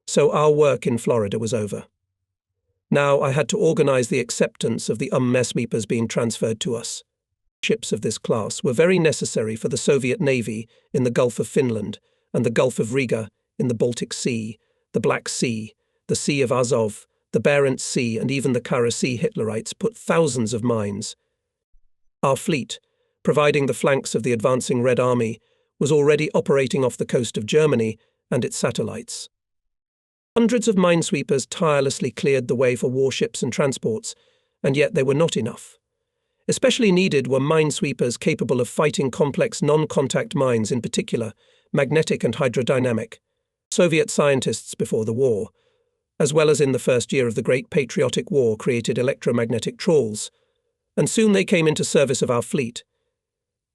so our work in Florida was over. Now I had to organize the acceptance of the sweepers being transferred to us. Ships of this class were very necessary for the Soviet Navy in the Gulf of Finland and the Gulf of Riga in the Baltic Sea, the Black Sea, the Sea of Azov, the Barents Sea, and even the Kara Sea. Hitlerites put thousands of mines. Our fleet, providing the flanks of the advancing Red Army, was already operating off the coast of Germany and its satellites. Hundreds of minesweepers tirelessly cleared the way for warships and transports, and yet they were not enough. Especially needed were minesweepers capable of fighting complex non-contact mines, in particular, magnetic and hydrodynamic. Soviet scientists before the war, as well as in the first year of the Great Patriotic War, created electromagnetic trawls, and soon they came into service of our fleet.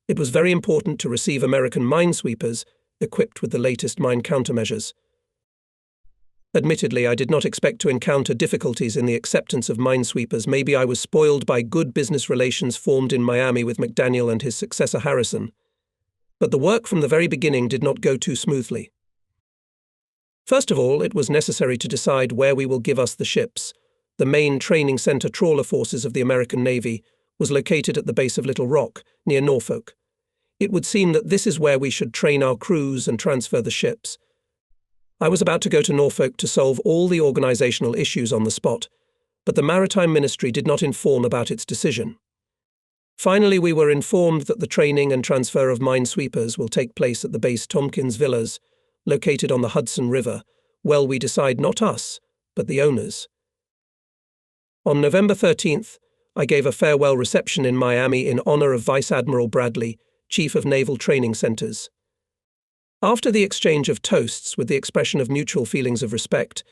It was very important to receive American minesweepers equipped with the latest mine countermeasures. Admittedly, I did not expect to encounter difficulties in the acceptance of minesweepers. Maybe I was spoiled by good business relations formed in Miami with McDaniel and his successor Harrison. But the work from the very beginning did not go too smoothly. First of all, it was necessary to decide where we will give us the ships. The main training center trawler forces of the American Navy was located at the base of Little Rock, near Norfolk. It would seem that this is where we should train our crews and transfer the ships. I was about to go to Norfolk to solve all the organizational issues on the spot, but the Maritime Ministry did not inform about its decision. Finally, we were informed that the training and transfer of minesweepers will take place at the base Tompkins Villas, located on the Hudson River. Well, we decide not us, but the owners. On November 13th, I gave a farewell reception in Miami in honor of Vice Admiral Bradley, Chief of Naval Training Centers. After the exchange of toasts with the expression of mutual feelings of respect,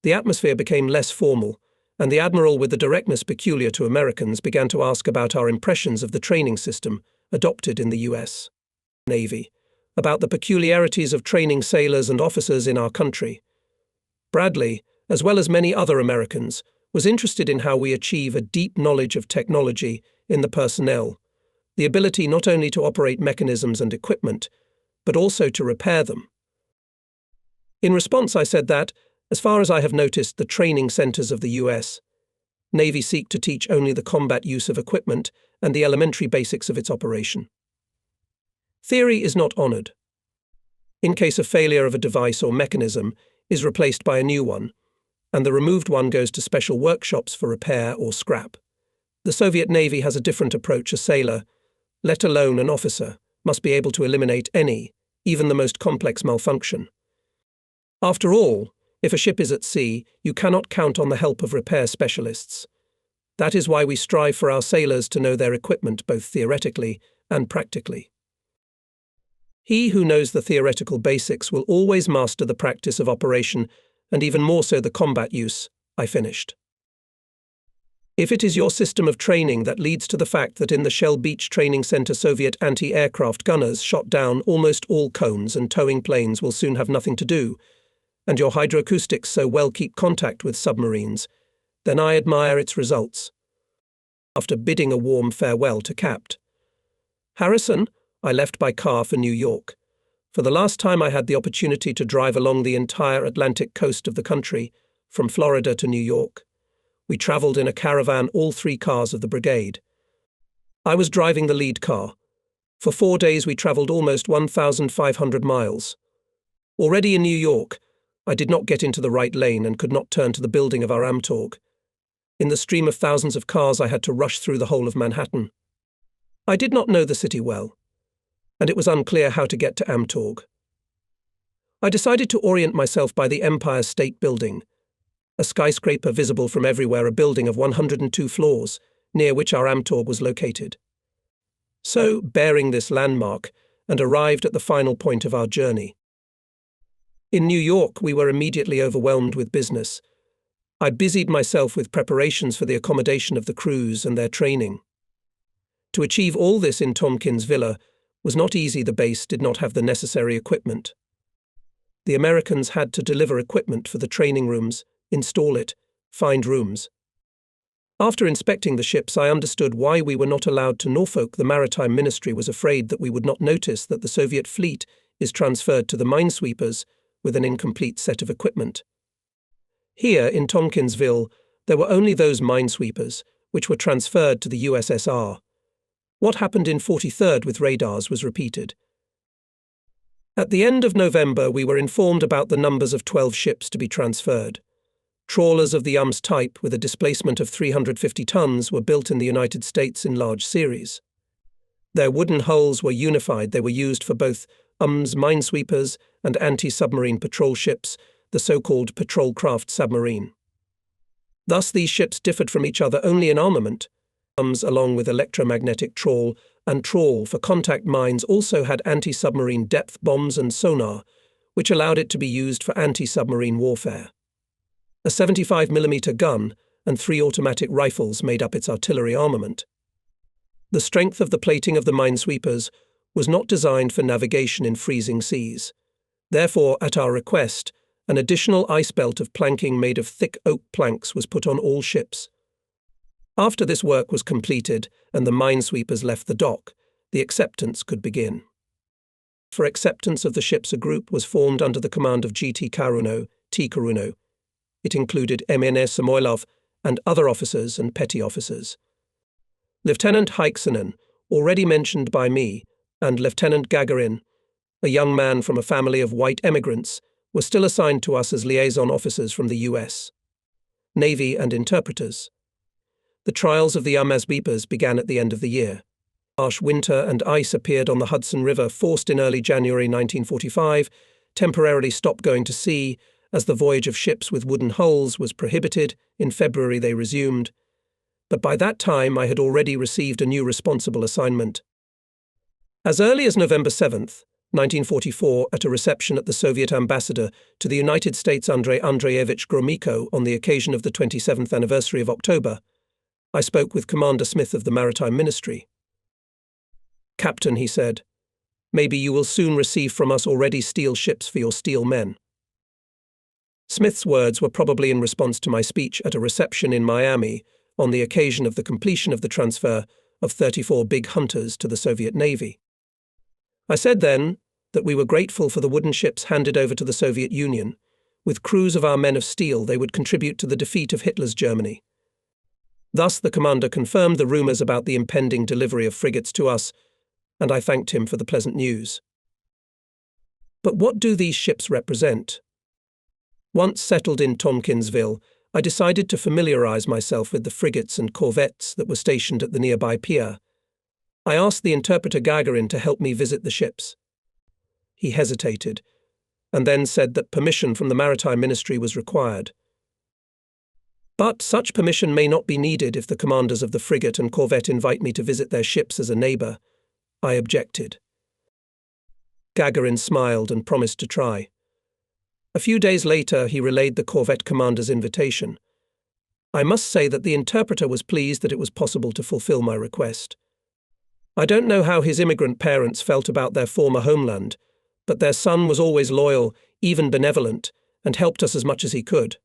the atmosphere became less formal, and the Admiral, with the directness peculiar to Americans, began to ask about our impressions of the training system adopted in the U.S. Navy, about the peculiarities of training sailors and officers in our country. Bradley, as well as many other Americans, was interested in how we achieve a deep knowledge of technology in the personnel, the ability not only to operate mechanisms and equipment, but also to repair them. In response, I said that, as far as I have noticed, the training centers of the U.S. Navy seek to teach only the combat use of equipment and the elementary basics of its operation. Theory is not honored. In case of failure of a device or mechanism, is replaced by a new one, and the removed one goes to special workshops for repair or scrap. The Soviet Navy has a different approach. A sailor, let alone an officer, must be able to eliminate any, even the most complex malfunction. After all, if a ship is at sea, you cannot count on the help of repair specialists. That is why we strive for our sailors to know their equipment both theoretically and practically. He who knows the theoretical basics will always master the practice of operation, and even more so the combat use, I finished. If it is your system of training that leads to the fact that in the Shell Beach Training Center Soviet anti-aircraft gunners shot down almost all cones and towing planes will soon have nothing to do, and your hydroacoustics so well keep contact with submarines, then I admire its results. After bidding a warm farewell to Capt. Harrison, I left by car for New York. For the last time I had the opportunity to drive along the entire Atlantic coast of the country, from Florida to New York. We traveled in a caravan, all 3 cars of the brigade. I was driving the lead car. For 4 days we traveled almost 1,500 miles. Already in New York, I did not get into the right lane and could not turn to the building of our Amtorg. In the stream of thousands of cars I had to rush through the whole of Manhattan. I did not know the city well, and it was unclear how to get to Amtorg. I decided to orient myself by the Empire State Building, a skyscraper visible from everywhere, a building of 102 floors, near which our Amtorg was located. So, bearing this landmark, and arrived at the final point of our journey. In New York, we were immediately overwhelmed with business. I busied myself with preparations for the accommodation of the crews and their training. To achieve all this in Tompkins Villa was not easy. The base did not have the necessary equipment. The Americans had to deliver equipment for the training rooms, install it, find rooms. After inspecting the ships, I understood why we were not allowed to Norfolk. The Maritime Ministry was afraid that we would not notice that the Soviet fleet is transferred to the minesweepers with an incomplete set of equipment. Here, in Tompkinsville, there were only those minesweepers, which were transferred to the USSR. What happened in 43rd with radars was repeated. At the end of November, we were informed about the numbers of 12 ships to be transferred. Trawlers of the UMS type with a displacement of 350 tons were built in the United States in large series. Their wooden hulls were unified. They were used for both UMS minesweepers and anti-submarine patrol ships, the so-called patrol craft submarine. Thus, these ships differed from each other only in armament. UMS, along with electromagnetic trawl and trawl for contact mines, also had anti-submarine depth bombs and sonar, which allowed it to be used for anti-submarine warfare. A 75mm gun and 3 automatic rifles made up its artillery armament. The strength of the plating of the minesweepers was not designed for navigation in freezing seas. Therefore, at our request, an additional ice belt of planking made of thick oak planks was put on all ships. After this work was completed and the minesweepers left the dock, the acceptance could begin. For acceptance of the ships, a group was formed under the command of T. Karuno. It included MNS Samoilov and other officers and petty officers. Lieutenant Heiksinen, already mentioned by me, and Lieutenant Gagarin, a young man from a family of white emigrants, were still assigned to us as liaison officers from the US, Navy and interpreters. The trials of the minesweepers began at the end of the year. Harsh winter and ice appeared on the Hudson River, forced in early January 1945, temporarily stopped going to sea, as the voyage of ships with wooden hulls was prohibited. In February they resumed. But by that time I had already received a new responsible assignment. As early as November 7th, 1944, at a reception at the Soviet ambassador to the United States Andrei Andreevich Gromyko on the occasion of the 27th anniversary of October, I spoke with Commander Smith of the Maritime Ministry. "Captain," he said, "maybe you will soon receive from us already steel ships for your steel men." Smith's words were probably in response to my speech at a reception in Miami on the occasion of the completion of the transfer of 34 big hunters to the Soviet Navy. I said then that we were grateful for the wooden ships handed over to the Soviet Union. With crews of our men of steel, they would contribute to the defeat of Hitler's Germany. Thus the commander confirmed the rumors about the impending delivery of frigates to us, and I thanked him for the pleasant news. But what do these ships represent? Once settled in Tompkinsville, I decided to familiarize myself with the frigates and corvettes that were stationed at the nearby pier. I asked the interpreter Gagarin to help me visit the ships. He hesitated, and then said that permission from the Maritime Ministry was required. But such permission may not be needed if the commanders of the frigate and corvette invite me to visit their ships as a neighbor. I objected. Gagarin smiled and promised to try. A few days later, he relayed the corvette commander's invitation. I must say that the interpreter was pleased that it was possible to fulfill my request. I don't know how his immigrant parents felt about their former homeland, but their son was always loyal, even benevolent, and helped us as much as he could.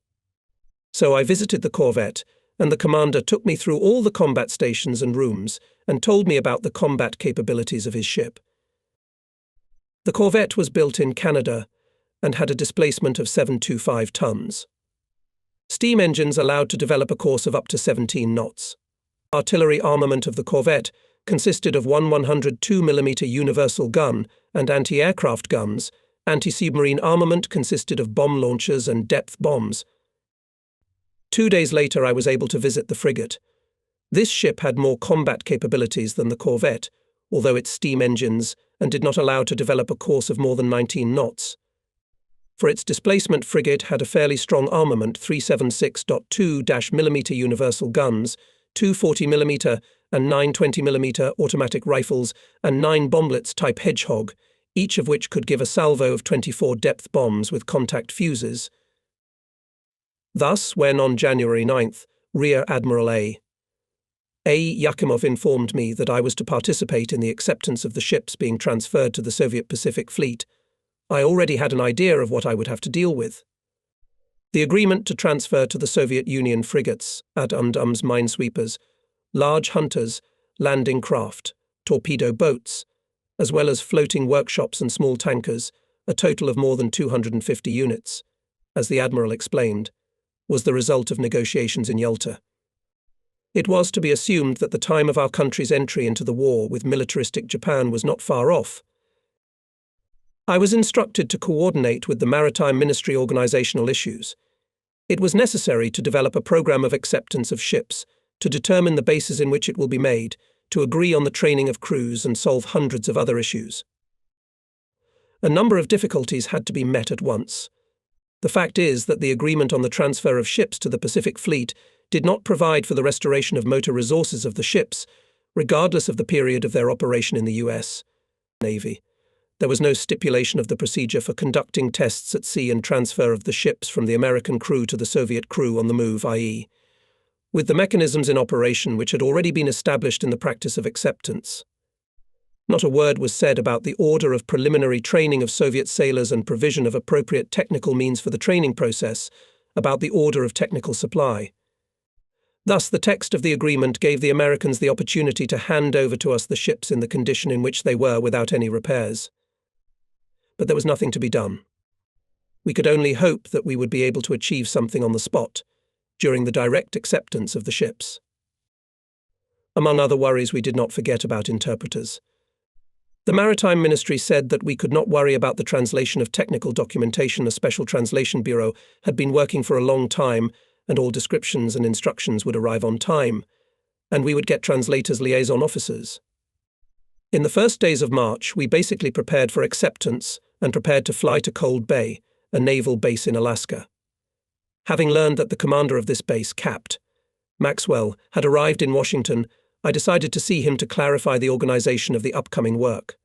So I visited the corvette, and the commander took me through all the combat stations and rooms and told me about the combat capabilities of his ship. The corvette was built in Canada and had a displacement of 725 tons. Steam engines allowed to develop a course of up to 17 knots. Artillery armament of the corvette consisted of one 102mm universal gun and anti-aircraft guns. Anti-submarine armament consisted of bomb launchers and depth bombs. 2 days later, I was able to visit the frigate. This ship had more combat capabilities than the corvette, although its steam engines, and did not allow to develop a course of more than 19 knots. For its displacement, frigate had a fairly strong armament, 376.2mm universal guns, 2 40mm and 9 20mm automatic rifles, and 9 bomblets type Hedgehog, each of which could give a salvo of 24 depth bombs with contact fuses. Thus, when on January 9th, Rear Admiral A. Yakimov informed me that I was to participate in the acceptance of the ships being transferred to the Soviet Pacific Fleet, I already had an idea of what I would have to deal with. The agreement to transfer to the Soviet Union frigates, UMS minesweepers, large hunters, landing craft, torpedo boats, as well as floating workshops and small tankers, a total of more than 250 units, as the Admiral explained, was the result of negotiations in Yalta. It was to be assumed that the time of our country's entry into the war with militaristic Japan was not far off. I was instructed to coordinate with the Maritime Ministry organizational issues. It was necessary to develop a program of acceptance of ships, to determine the bases in which it will be made, to agree on the training of crews and solve hundreds of other issues. A number of difficulties had to be met at once. The fact is that the agreement on the transfer of ships to the Pacific Fleet did not provide for the restoration of motor resources of the ships, regardless of the period of their operation in the U.S. Navy. There was no stipulation of the procedure for conducting tests at sea and transfer of the ships from the American crew to the Soviet crew on the move, i.e., with the mechanisms in operation which had already been established in the practice of acceptance. Not a word was said about the order of preliminary training of Soviet sailors and provision of appropriate technical means for the training process, about the order of technical supply. Thus, the text of the agreement gave the Americans the opportunity to hand over to us the ships in the condition in which they were without any repairs. But there was nothing to be done. We could only hope that we would be able to achieve something on the spot, during the direct acceptance of the ships. Among other worries, we did not forget about interpreters. The Maritime Ministry said that we could not worry about the translation of technical documentation. A special translation bureau had been working for a long time, and all descriptions and instructions would arrive on time, and we would get translators liaison officers. In the first days of March, we basically prepared for acceptance and prepared to fly to Cold Bay, a naval base in Alaska. Having learned that the commander of this base, Capt. Maxwell, had arrived in Washington, I decided to see him to clarify the organization of the upcoming work.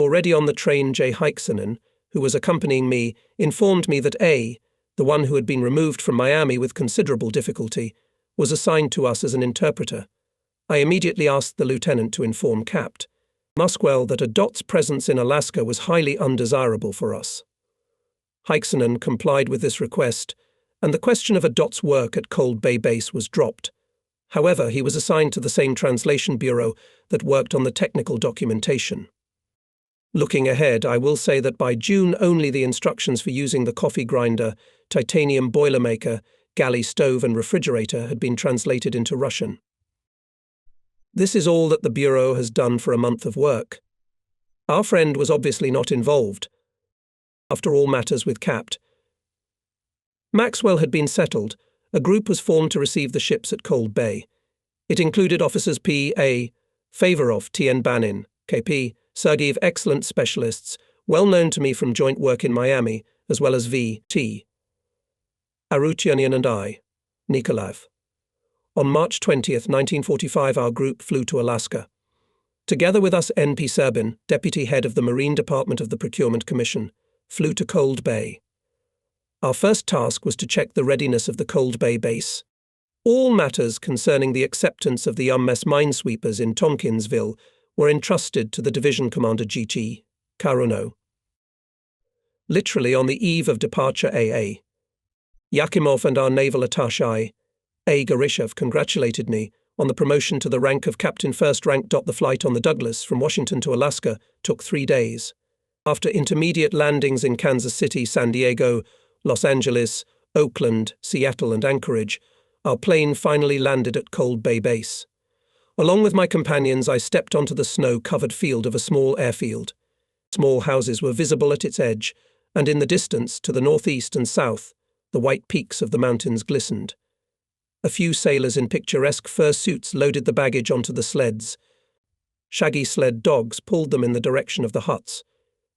Already on the train, J. Heikkinen, who was accompanying me, informed me that A, the one who had been removed from Miami with considerable difficulty, was assigned to us as an interpreter. I immediately asked the lieutenant to inform Capt. Maxwell that a DOT's presence in Alaska was highly undesirable for us. Heikkinen complied with this request, and the question of a DOT's work at Cold Bay Base was dropped. However, he was assigned to the same translation bureau that worked on the technical documentation. Looking ahead, I will say that by June only the instructions for using the coffee grinder, titanium boilermaker, galley stove and refrigerator had been translated into Russian. This is all that the bureau has done for a month of work. Our friend was obviously not involved. After all matters with Capt. Maxwell had been settled, a group was formed to receive the ships at Cold Bay. It included officers P.A. Favorov, T.N. Banin, K.P. Sergeyev, excellent specialists, well known to me from joint work in Miami, as well as V.T. Arutyunian and I, Nikolaev. On March 20, 1945, our group flew to Alaska. Together with us, N.P. Serbin, deputy head of the Marine Department of the Procurement Commission, flew to Cold Bay. Our first task was to check the readiness of the Cold Bay base. All matters concerning the acceptance of the UMS minesweepers in Tompkinsville were entrusted to the division commander G.T. Karuno. Literally on the eve of departure, A.A. Yakimov and our naval attaché, A. Gorishev, congratulated me on the promotion to the rank of captain first rank. The flight on the Douglas from Washington to Alaska took 3 days. After intermediate landings in Kansas City, San Diego, Los Angeles, Oakland, Seattle and Anchorage, our plane finally landed at Cold Bay Base. Along with my companions, I stepped onto the snow-covered field of a small airfield. Small houses were visible at its edge, and in the distance, to the northeast and south, the white peaks of the mountains glistened. A few sailors in picturesque fur suits loaded the baggage onto the sleds. Shaggy sled dogs pulled them in the direction of the huts.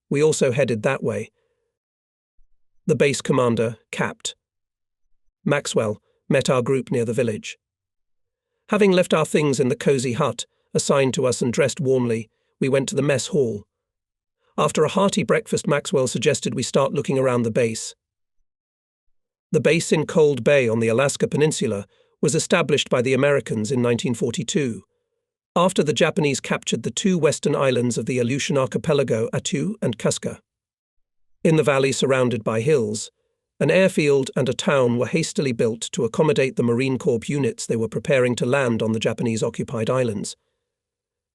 We also headed that way. The base commander, Capt. Maxwell, met our group near the village. Having left our things in the cozy hut, assigned to us and dressed warmly, we went to the mess hall. After a hearty breakfast, Maxwell suggested we start looking around the base. The base in Cold Bay on the Alaska Peninsula was established by the Americans in 1942, after the Japanese captured the 2 western islands of the Aleutian Archipelago, Attu and Kaska. In the valley surrounded by hills, an airfield and a town were hastily built to accommodate the Marine Corps units they were preparing to land on the Japanese-occupied islands.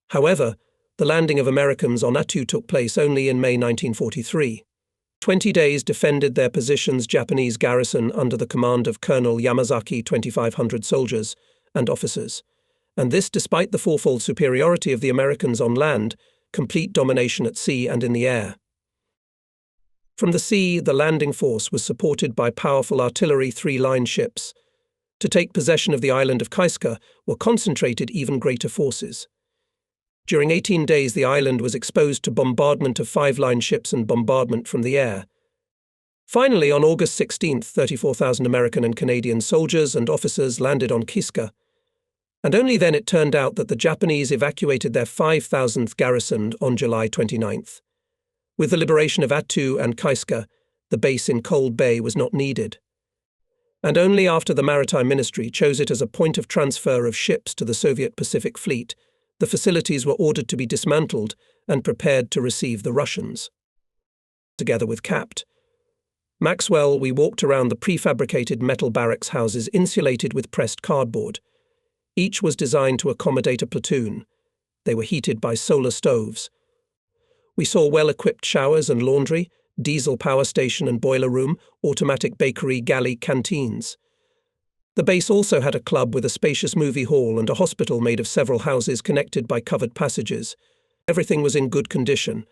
However, the landing of Americans on Attu took place only in May 1943. 20 days defended their positions Japanese garrison under the command of Colonel Yamazaki 2,500 soldiers and officers, and this despite the fourfold superiority of the Americans on land, complete domination at sea and in the air. From the sea, the landing force was supported by powerful artillery three-line ships. To take possession of the island of Kaiska were concentrated even greater forces. During 18 days, the island was exposed to bombardment of five-line ships and bombardment from the air. Finally, on August 16th, 34,000 American and Canadian soldiers and officers landed on Kiska, and only then it turned out that the Japanese evacuated their 5,000th garrison on July 29th. With the liberation of Attu and Kaiska, the base in Cold Bay was not needed. And only after the Maritime Ministry chose it as a point of transfer of ships to the Soviet Pacific Fleet, the facilities were ordered to be dismantled and prepared to receive the Russians. Together with Capt. Maxwell, we walked around the prefabricated metal barracks houses insulated with pressed cardboard. Each was designed to accommodate a platoon. They were heated by solar stoves. We saw well-equipped showers and laundry, diesel power station and boiler room, automatic bakery, galley, canteens. The base also had a club with a spacious movie hall and a hospital made of several houses connected by covered passages. Everything was in good condition,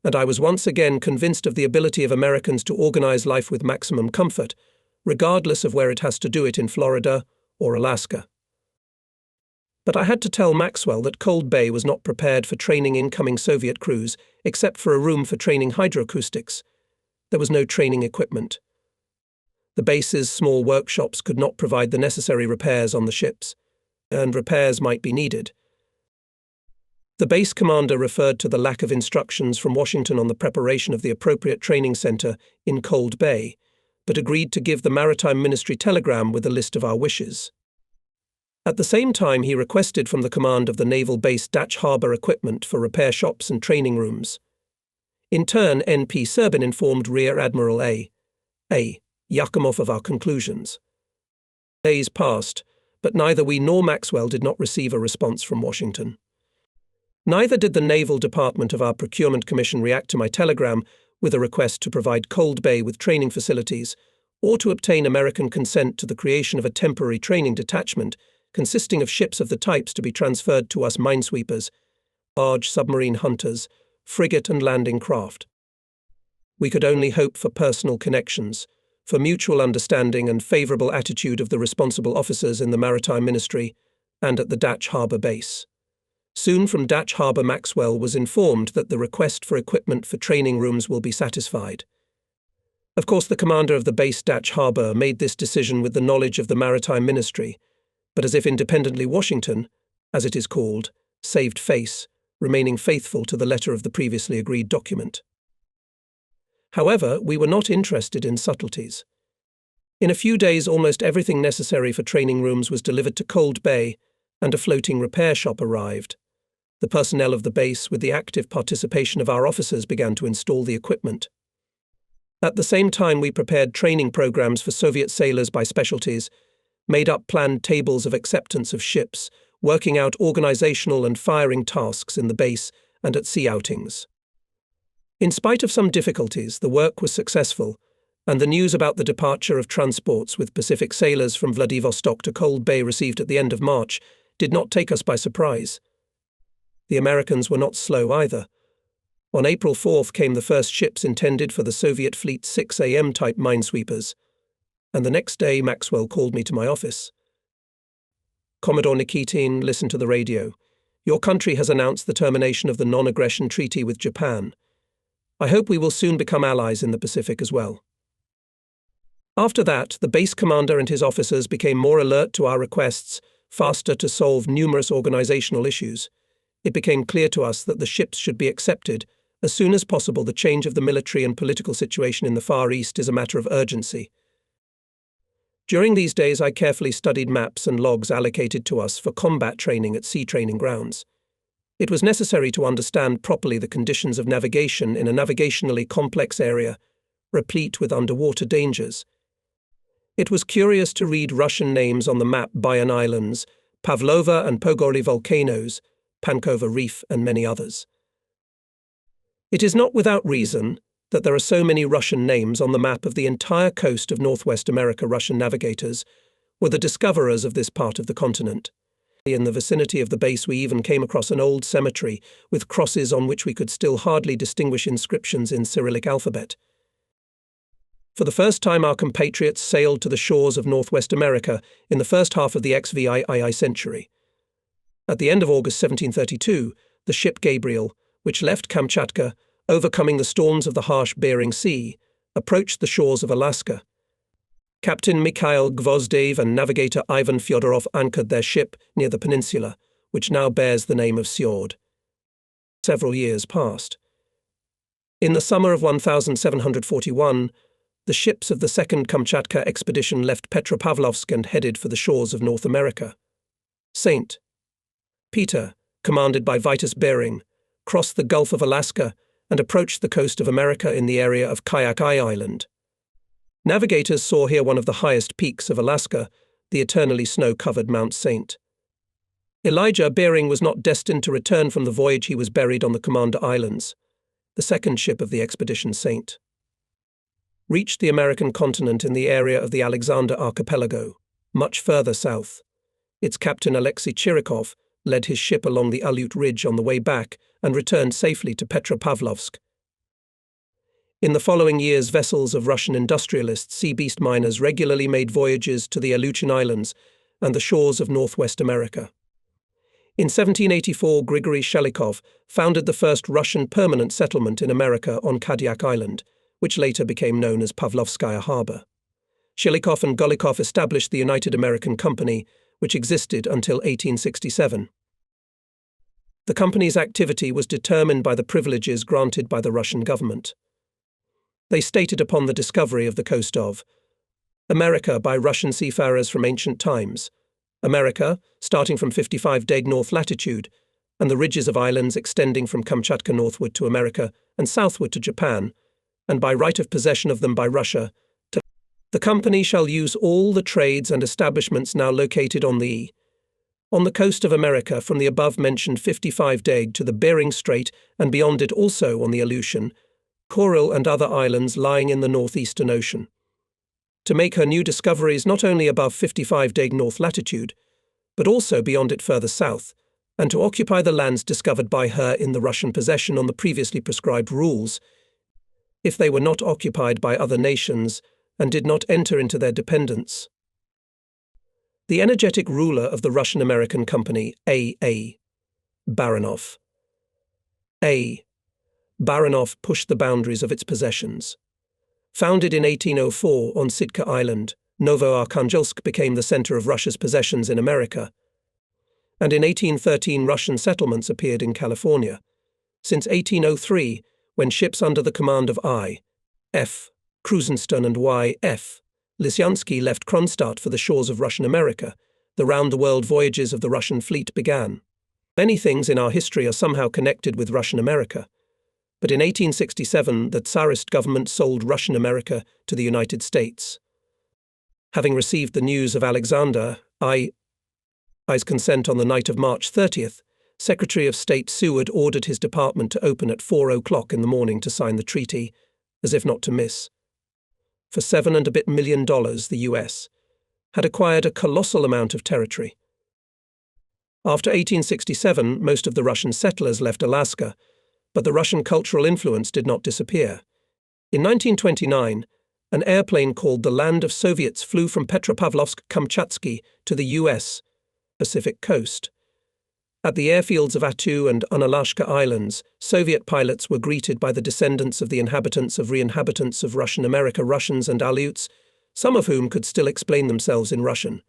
and I was once again convinced of the ability of Americans to organize life with maximum comfort, regardless of where it has to do it in Florida or Alaska. But I had to tell Maxwell that Cold Bay was not prepared for training incoming Soviet crews, except for a room for training hydroacoustics. There was no training equipment. The base's small workshops could not provide the necessary repairs on the ships, and repairs might be needed. The base commander referred to the lack of instructions from Washington on the preparation of the appropriate training center in Cold Bay, but agreed to give the Maritime Ministry telegram with a list of our wishes. At the same time, he requested from the command of the naval base Dutch Harbor equipment for repair shops and training rooms. In turn, N.P. Serbin informed Rear Admiral A. Yakimov of our conclusions. Days passed, but neither we nor Maxwell did not receive a response from Washington. Neither did the Naval Department of our Procurement Commission react to my telegram with a request to provide Cold Bay with training facilities or to obtain American consent to the creation of a temporary training detachment consisting of ships of the types to be transferred to us minesweepers, barge submarine hunters, frigate and landing craft. We could only hope for personal connections, for mutual understanding and favourable attitude of the responsible officers in the Maritime Ministry and at the Dutch Harbour base. Soon from Dutch Harbour, Maxwell was informed that the request for equipment for training rooms will be satisfied. Of course, the commander of the base Dutch Harbour made this decision with the knowledge of the Maritime Ministry, but as if independently Washington, as it is called, saved face, remaining faithful to the letter of the previously agreed document. However, we were not interested in subtleties. In a few days, almost everything necessary for training rooms was delivered to Cold Bay, and a floating repair shop arrived. The personnel of the base, with the active participation of our officers, began to install the equipment. At the same time, we prepared training programs for Soviet sailors by specialties, made up planned tables of acceptance of ships, working out organizational and firing tasks in the base and at sea outings. In spite of some difficulties, the work was successful, and the news about the departure of transports with Pacific sailors from Vladivostok to Cold Bay received at the end of March did not take us by surprise. The Americans were not slow either. On April 4th came the first ships intended for the Soviet fleet's 6 a.m. type minesweepers, and the next day Maxwell called me to my office. Commodore Nikitin, listen to the radio. Your country has announced the termination of the non-aggression treaty with Japan. I hope we will soon become allies in the Pacific as well. After that, the base commander and his officers became more alert to our requests, faster to solve numerous organizational issues. It became clear to us that the ships should be accepted. As soon as possible, the change of the military and political situation in the Far East is a matter of urgency. During these days, I carefully studied maps and logs allocated to us for combat training at sea training grounds. It was necessary to understand properly the conditions of navigation in a navigationally complex area, replete with underwater dangers. It was curious to read Russian names on the map: Bayan Islands, Pavlova and Pogorly volcanoes, Pankova Reef, and many others. It is not without reason that there are so many Russian names on the map of the entire coast of Northwest America. Russian navigators were the discoverers of this part of the continent. In the vicinity of the base we even came across an old cemetery with crosses on which we could still hardly distinguish inscriptions in Cyrillic alphabet. For the first time our compatriots sailed to the shores of Northwest America in the first half of the XVII century. At the end of August 1732, the ship Gabriel, which left Kamchatka, overcoming the storms of the harsh Bering Sea, approached the shores of Alaska. Captain Mikhail Gvozdev and navigator Ivan Fyodorov anchored their ship near the peninsula, which now bears the name of Sjord. Several years passed. In the summer of 1741, the ships of the Second Kamchatka expedition left Petropavlovsk and headed for the shores of North America. St. Peter, commanded by Vitus Bering, crossed the Gulf of Alaska and approached the coast of America in the area of Kayak Island. Navigators saw here one of the highest peaks of Alaska, the eternally snow-covered Mount St. Elijah Bering was not destined to return from the voyage. He was buried on the Commander Islands. The second ship of the expedition, St. reached the American continent in the area of the Alexander Archipelago, much further south. Its captain Alexei Chirikov led his ship along the Aleut Ridge on the way back and returned safely to Petropavlovsk. In the following years, vessels of Russian industrialists, sea beast miners, regularly made voyages to the Aleutian Islands and the shores of Northwest America. In 1784, Grigory Shelikov founded the first Russian permanent settlement in America on Kadiak Island, which later became known as Pavlovskaya Harbor. Shelikov and Golikov established the United American Company, which existed until 1867. The company's activity was determined by the privileges granted by the Russian government. They stated upon the discovery of the coast of America by Russian seafarers from ancient times, America, starting from 55° north latitude, and the ridges of islands extending from Kamchatka northward to America and southward to Japan, and by right of possession of them by Russia, the company shall use all the trades and establishments now located on the coast of America from the above-mentioned 55° to the Bering Strait and beyond it also on the Aleutian, Kuril and other islands lying in the northeastern ocean, to make her new discoveries not only above 55° north latitude, but also beyond it further south, and to occupy the lands discovered by her in the Russian possession on the previously prescribed rules, if they were not occupied by other nations and did not enter into their dependence. The energetic ruler of the Russian-American Company, A. Baranov. Baranov pushed the boundaries of its possessions. Founded in 1804 on Sitka Island, Novoarkhangelsk became the center of Russia's possessions in America, and in 1813 Russian settlements appeared in California. Since 1803, when ships under the command of I.F. Krusenstern and Y.F. Lysyansky left Kronstadt for the shores of Russian America, the round-the-world voyages of the Russian fleet began. Many things in our history are somehow connected with Russian America. But in 1867, the Tsarist government sold Russian America to the United States. Having received the news of Alexander I's consent on the night of March 30th, Secretary of State Seward ordered his department to open at 4 o'clock in the morning to sign the treaty, as if not to miss. For $7 and a bit million, the U.S. had acquired a colossal amount of territory. After 1867, most of the Russian settlers left Alaska, but the Russian cultural influence did not disappear. In 1929, an airplane called the Land of Soviets flew from Petropavlovsk-Kamchatsky to the U.S. Pacific coast. At the airfields of Attu and Unalashka Islands, Soviet pilots were greeted by the descendants of the inhabitants of re-inhabitants of Russian America, Russians and Aleuts, some of whom could still explain themselves in Russian.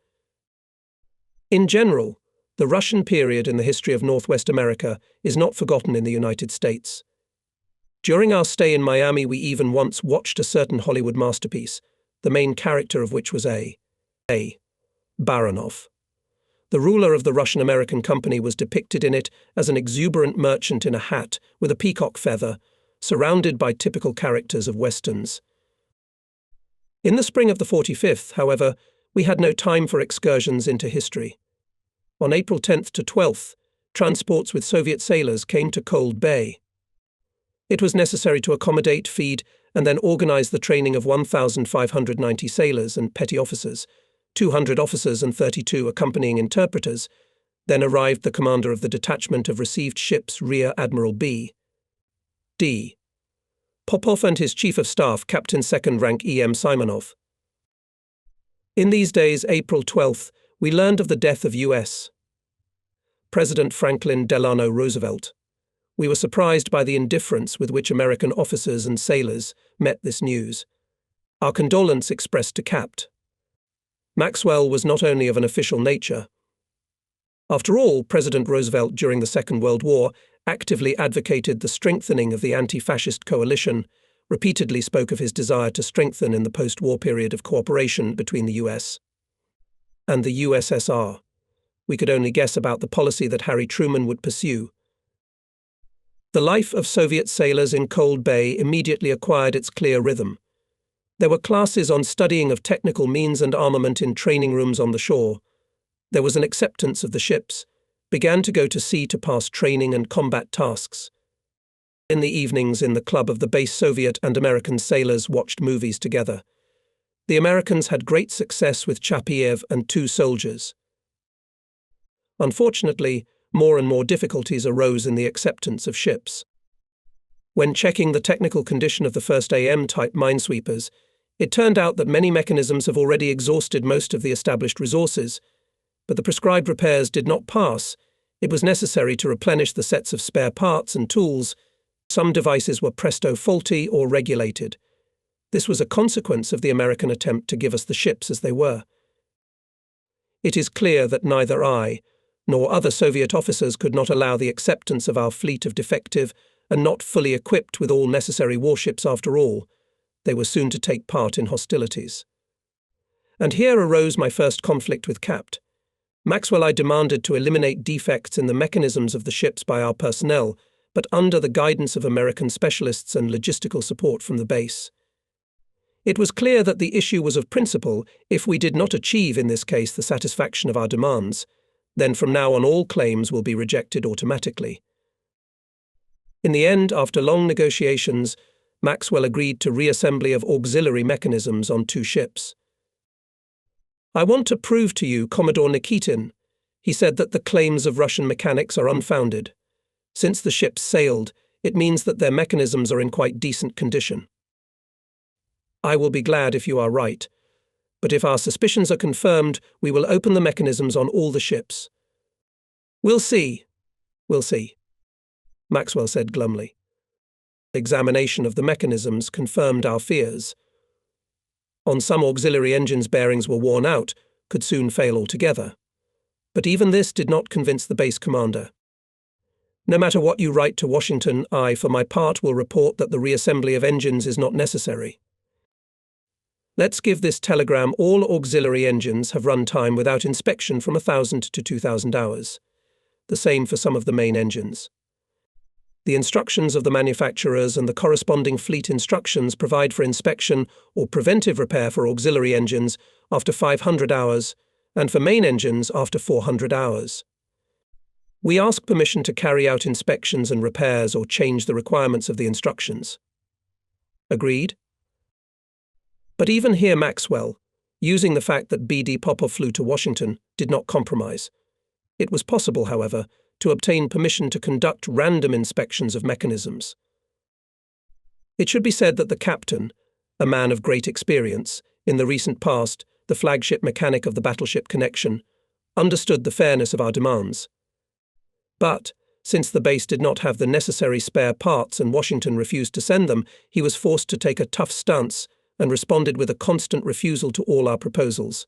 In general, the Russian period in the history of Northwest America is not forgotten in the United States. During our stay in Miami, we even once watched a certain Hollywood masterpiece, the main character of which was A. Baranov. The ruler of the Russian-American Company was depicted in it as an exuberant merchant in a hat with a peacock feather, surrounded by typical characters of westerns. In the spring of the 45th, however, we had no time for excursions into history. On April 10th to 12th, transports with Soviet sailors came to Cold Bay. It was necessary to accommodate, feed, and then organize the training of 1,590 sailors and petty officers, 200 officers and 32 accompanying interpreters. Then arrived the commander of the detachment of received ships, Rear Admiral D. Popov, and his chief of staff, Captain 2nd Rank E.M. Simonov. In these days, April 12th, we learned of the death of U.S. President Franklin Delano Roosevelt. We were surprised by the indifference with which American officers and sailors met this news. Our condolence expressed to Capt. Maxwell was not only of an official nature. After all, President Roosevelt during the Second World War actively advocated the strengthening of the anti-fascist coalition, repeatedly spoke of his desire to strengthen in the post-war period of cooperation between the US and the USSR. We could only guess about the policy that Harry Truman would pursue. The life of Soviet sailors in Cold Bay immediately acquired its clear rhythm. There were classes on studying of technical means and armament in training rooms on the shore. There was an acceptance of the ships, began to go to sea to pass training and combat tasks. In the evenings in the club of the base, Soviet and American sailors watched movies together. The Americans had great success with Chapiev and Two Soldiers. Unfortunately, more and more difficulties arose in the acceptance of ships. When checking the technical condition of the first AM-type minesweepers, it turned out that many mechanisms have already exhausted most of the established resources, but the prescribed repairs did not pass. It was necessary to replenish the sets of spare parts and tools. Some devices were presto faulty or regulated. This was a consequence of the American attempt to give us the ships as they were. It is clear that neither I nor other Soviet officers could not allow the acceptance of our fleet of defective and not fully equipped with all necessary warships after all. They were soon to take part in hostilities. And here arose my first conflict with Capt. Maxwell. I demanded to eliminate defects in the mechanisms of the ships by our personnel, but under the guidance of American specialists and logistical support from the base. It was clear that the issue was of principle. If we did not achieve in this case the satisfaction of our demands, then from now on all claims will be rejected automatically. In the end, after long negotiations, Maxwell agreed to reassembly of auxiliary mechanisms on 2 ships. "I want to prove to you, Commodore Nikitin," he said, "that the claims of Russian mechanics are unfounded. Since the ships sailed, it means that their mechanisms are in quite decent condition. I will be glad if you are right, but if our suspicions are confirmed, we will open the mechanisms on all the ships." We'll see," Maxwell said glumly. Examination of the mechanisms confirmed our fears. On some auxiliary engines bearings were worn out, could soon fail altogether. But even this did not convince the base commander. "No matter what you write to Washington, I, for my part, will report that the reassembly of engines is not necessary. Let's give this telegram: all auxiliary engines have run time without inspection from 1,000 to 2,000 hours. The same for some of the main engines. The instructions of the manufacturers and the corresponding fleet instructions provide for inspection or preventive repair for auxiliary engines after 500 hours and for main engines after 400 hours. We ask permission to carry out inspections and repairs or change the requirements of the instructions." Agreed? But even here Maxwell, using the fact that B.D. Popov flew to Washington, did not compromise. It was possible, however, to obtain permission to conduct random inspections of mechanisms. It should be said that the captain, a man of great experience, in the recent past, the flagship mechanic of the battleship Connection, understood the fairness of our demands. But, since the base did not have the necessary spare parts and Washington refused to send them, he was forced to take a tough stance and responded with a constant refusal to all our proposals.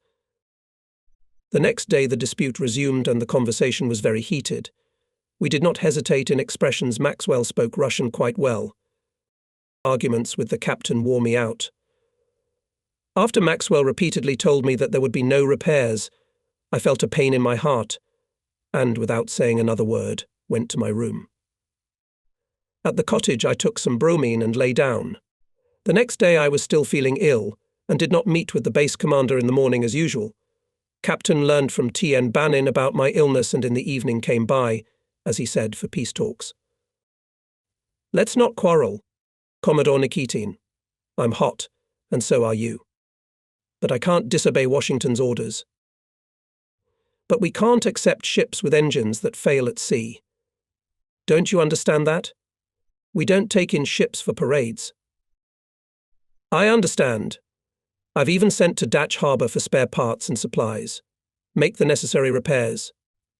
The next day the dispute resumed and the conversation was very heated. We did not hesitate in expressions. Maxwell spoke Russian quite well. Arguments with the captain wore me out. After Maxwell repeatedly told me that there would be no repairs, I felt a pain in my heart, and without saying another word, went to my room. At the cottage I took some bromine and lay down. The next day I was still feeling ill and did not meet with the base commander in the morning as usual. Captain learned from T.N. Banin about my illness and in the evening came by, as he said, for peace talks. Let's not quarrel, Commodore Nikitin. I'm hot, and so are you. But I can't disobey Washington's orders. But we can't accept ships with engines that fail at sea. Don't you understand that? We don't take in ships for parades. I understand. I've even sent to Dutch Harbour for spare parts and supplies. Make the necessary repairs.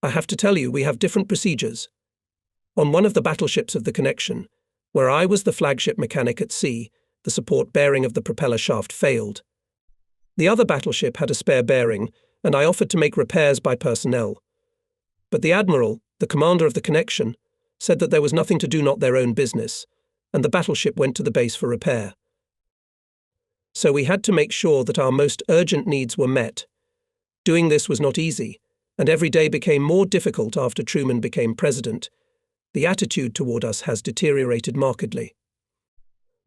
I have to tell you, we have different procedures. On one of the battleships of the Connection, where I was the flagship mechanic at sea, the support bearing of the propeller shaft failed. The other battleship had a spare bearing, and I offered to make repairs by personnel. But the Admiral, the commander of the Connection, said that there was nothing to do, not their own business, and the battleship went to the base for repair. So we had to make sure that our most urgent needs were met. Doing this was not easy, and every day became more difficult after Truman became president. The attitude toward us has deteriorated markedly.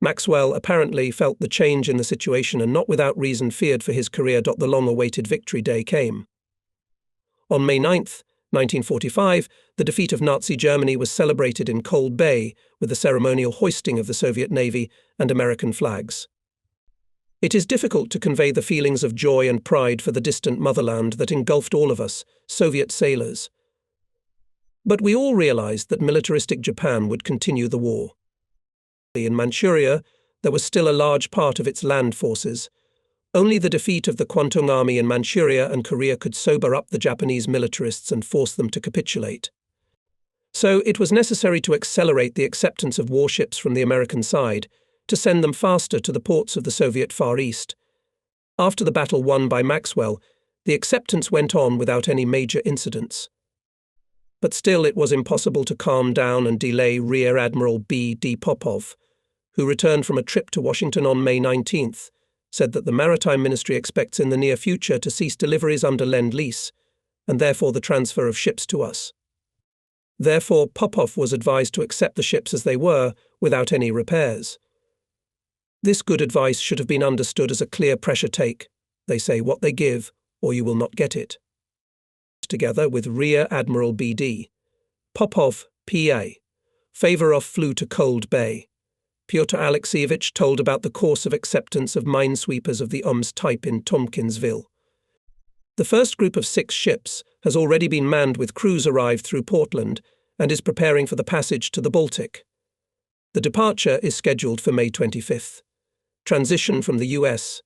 Maxwell apparently felt the change in the situation and not without reason feared for his career. The long-awaited Victory Day came. On May 9, 1945, the defeat of Nazi Germany was celebrated in Cold Bay with the ceremonial hoisting of the Soviet Navy and American flags. It is difficult to convey the feelings of joy and pride for the distant motherland that engulfed all of us, Soviet sailors. But we all realized that militaristic Japan would continue the war. In Manchuria, there was still a large part of its land forces. Only the defeat of the Kwantung Army in Manchuria and Korea could sober up the Japanese militarists and force them to capitulate. So it was necessary to accelerate the acceptance of warships from the American side, to send them faster to the ports of the Soviet Far East. After the battle won by Maxwell, the acceptance went on without any major incidents. But still it was impossible to calm down and delay Rear Admiral B.D. Popov, who returned from a trip to Washington on May 19th, said that the Maritime Ministry expects in the near future to cease deliveries under Lend-Lease, and therefore the transfer of ships to us. Therefore, Popov was advised to accept the ships as they were, without any repairs. This good advice should have been understood as a clear pressure take. They say what they give, or you will not get it. Together with Rear Admiral B.D. Popov, P.A. Favorov flew to Cold Bay. Pyotr Alexeyevich told about the course of acceptance of minesweepers of the UMS type in Tompkinsville. The first group of 6 ships has already been manned with crews arrived through Portland and is preparing for the passage to the Baltic. The departure is scheduled for May 25th. Transition from the US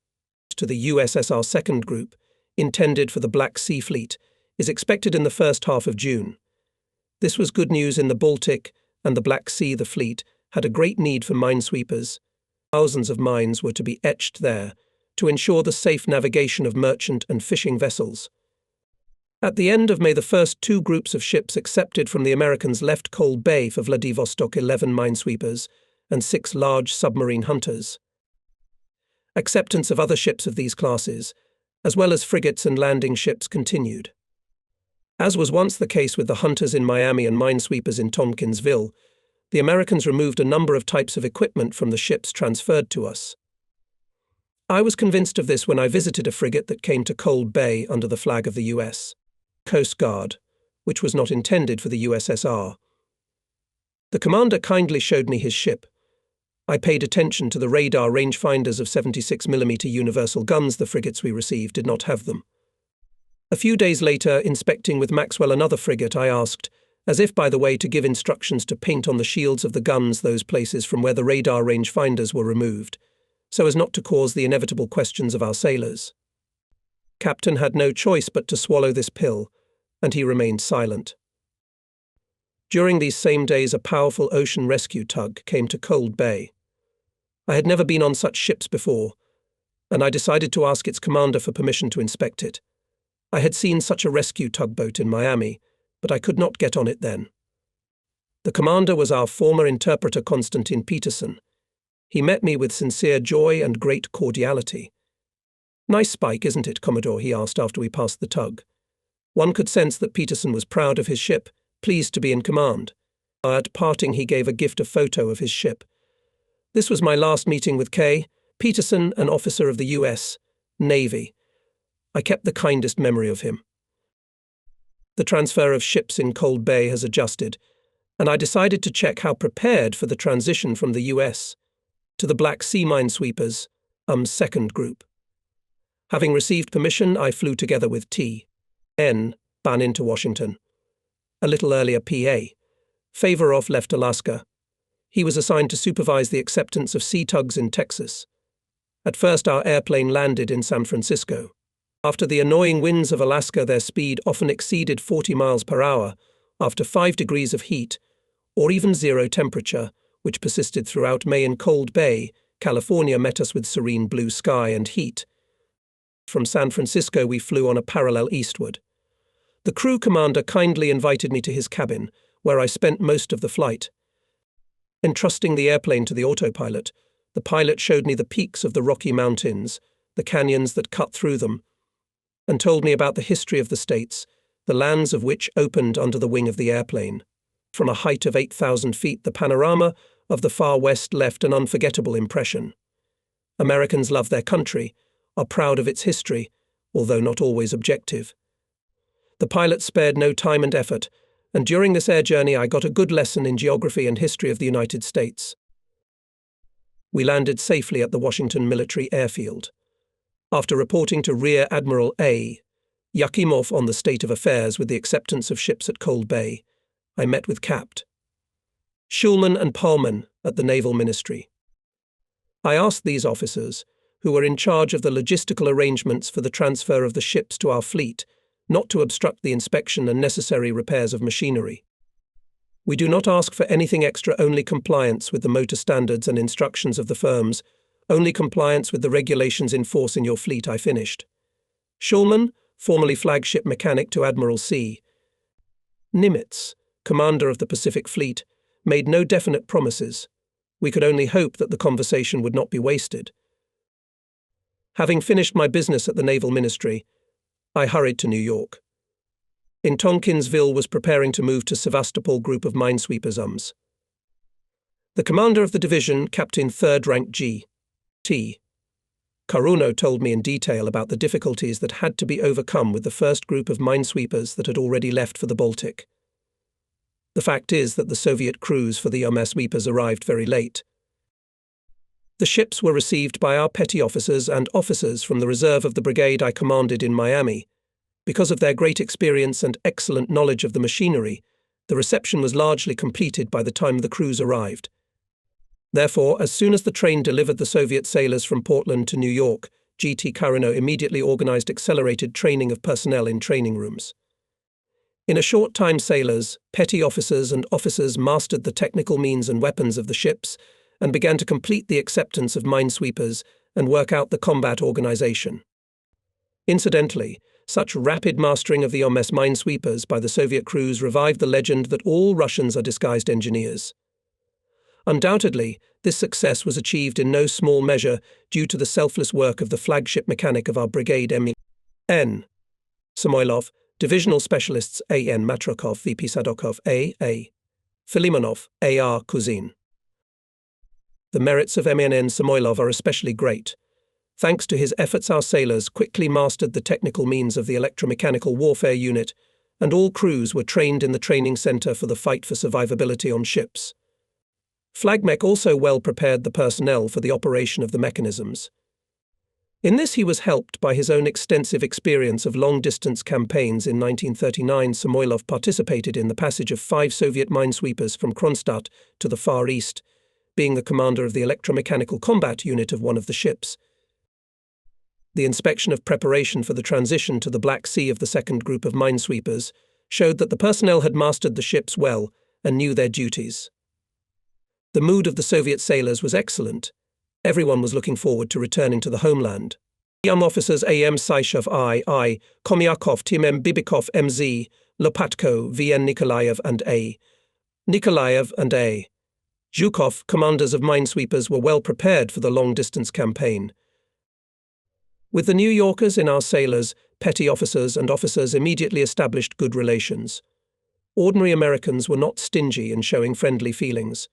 to the USSR second group, intended for the Black Sea Fleet, is expected in the first half of June. This was good news in the Baltic and the Black Sea. The fleet had a great need for minesweepers. Thousands of mines were to be etched there to ensure the safe navigation of merchant and fishing vessels. At the end of May, the first 2 groups of ships accepted from the Americans left Cold Bay for Vladivostok, 11 minesweepers and 6 large submarine hunters. Acceptance of other ships of these classes, as well as frigates and landing ships, continued. As was once the case with the hunters in Miami and minesweepers in Tompkinsville, the Americans removed a number of types of equipment from the ships transferred to us. I was convinced of this when I visited a frigate that came to Cold Bay under the flag of the U.S. Coast Guard, which was not intended for the USSR. The commander kindly showed me his ship. I paid attention to the radar rangefinders of 76mm universal guns. The frigates we received did not have them. A few days later, inspecting with Maxwell another frigate, I asked, as if by the way, to give instructions to paint on the shields of the guns those places from where the radar rangefinders were removed, so as not to cause the inevitable questions of our sailors. Captain had no choice but to swallow this pill, and he remained silent. During these same days, a powerful ocean rescue tug came to Cold Bay. I had never been on such ships before, and I decided to ask its commander for permission to inspect it. I had seen such a rescue tugboat in Miami, but I could not get on it then. The commander was our former interpreter, Konstantin Peterson. He met me with sincere joy and great cordiality. "Nice spike, isn't it, Commodore?" he asked after we passed the tug. One could sense that Peterson was proud of his ship, pleased to be in command. At parting, he gave a gift of photo of his ship. This was my last meeting with K. Peterson, an officer of the U.S. Navy. I kept the kindest memory of him. The transfer of ships in Cold Bay has adjusted, and I decided to check how prepared for the transition from the US to the Black Sea minesweepers, second group. Having received permission, I flew together with T.N. Banin to Washington. A little earlier, P.A. Favorov left Alaska. He was assigned to supervise the acceptance of sea tugs in Texas. At first, our airplane landed in San Francisco. After the annoying winds of Alaska, their speed often exceeded 40 miles per hour, after 5 degrees of heat, or even zero temperature, which persisted throughout May in Cold Bay, California met us with serene blue sky and heat. From San Francisco, we flew on a parallel eastward. The crew commander kindly invited me to his cabin, where I spent most of the flight. Entrusting the airplane to the autopilot, the pilot showed me the peaks of the Rocky Mountains, the canyons that cut through them, and told me about the history of the states, the lands of which opened under the wing of the airplane. From a height of 8,000 feet, the panorama of the far west left an unforgettable impression. Americans love their country, are proud of its history, although not always objective. The pilot spared no time and effort, and during this air journey I got a good lesson in geography and history of the United States. We landed safely at the Washington Military Airfield. After reporting to Rear Admiral A. Yakimov on the state of affairs with the acceptance of ships at Cold Bay, I met with Capt. Schulman and Pullman at the Naval Ministry. I asked these officers, who were in charge of the logistical arrangements for the transfer of the ships to our fleet, not to obstruct the inspection and necessary repairs of machinery. We do not ask for anything extra, only compliance with the motor standards and instructions of the firms, only compliance with the regulations in force in your fleet, I finished. Schulman, formerly flagship mechanic to Admiral C. Nimitz, commander of the Pacific Fleet, made no definite promises. We could only hope that the conversation would not be wasted. Having finished my business at the Naval Ministry, I hurried to New York. In Tompkinsville was preparing to move to Sevastopol group of minesweepers. The commander of the division, Captain 3rd Rank G.T. Caruno, told me in detail about the difficulties that had to be overcome with the first group of minesweepers that had already left for the Baltic. The fact is that the Soviet crews for the minesweepers arrived very late. The ships were received by our petty officers and officers from the reserve of the brigade I commanded in Miami. Because of their great experience and excellent knowledge of the machinery, the reception was largely completed by the time the crews arrived. Therefore, as soon as the train delivered the Soviet sailors from Portland to New York, G.T. Caruno immediately organized accelerated training of personnel in training rooms. In a short time, sailors, petty officers and officers mastered the technical means and weapons of the ships and began to complete the acceptance of minesweepers and work out the combat organization. Incidentally, such rapid mastering of the minesweepers by the Soviet crews revived the legend that all Russians are disguised engineers. Undoubtedly, this success was achieved in no small measure due to the selfless work of the flagship mechanic of our brigade M.N. Samoilov, divisional specialists A.N. Matrokov, V.P. Sadokov, A.A. Filimonov, A.R. Kuzin. The merits of M.N. Samoilov are especially great. Thanks to his efforts, our sailors quickly mastered the technical means of the electromechanical warfare unit, and all crews were trained in the training center for the fight for survivability on ships. Flagmech also well prepared the personnel for the operation of the mechanisms. In this he was helped by his own extensive experience of long-distance campaigns. In 1939, Samoilov participated in the passage of 5 Soviet minesweepers from Kronstadt to the Far East, being the commander of the electromechanical combat unit of one of the ships. The inspection of preparation for the transition to the Black Sea of the second group of minesweepers showed that the personnel had mastered the ships well and knew their duties. The mood of the Soviet sailors was excellent. Everyone was looking forward to returning to the homeland. Young officers A.M. Saishov I, Komyakov, T.M. Bibikov, M.Z., Lopatko, V.N. Nikolaev and A. Zhukov, commanders of minesweepers, were well prepared for the long-distance campaign. With the New Yorkers in our sailors, petty officers and officers immediately established good relations. Ordinary Americans were not stingy in showing friendly feelings.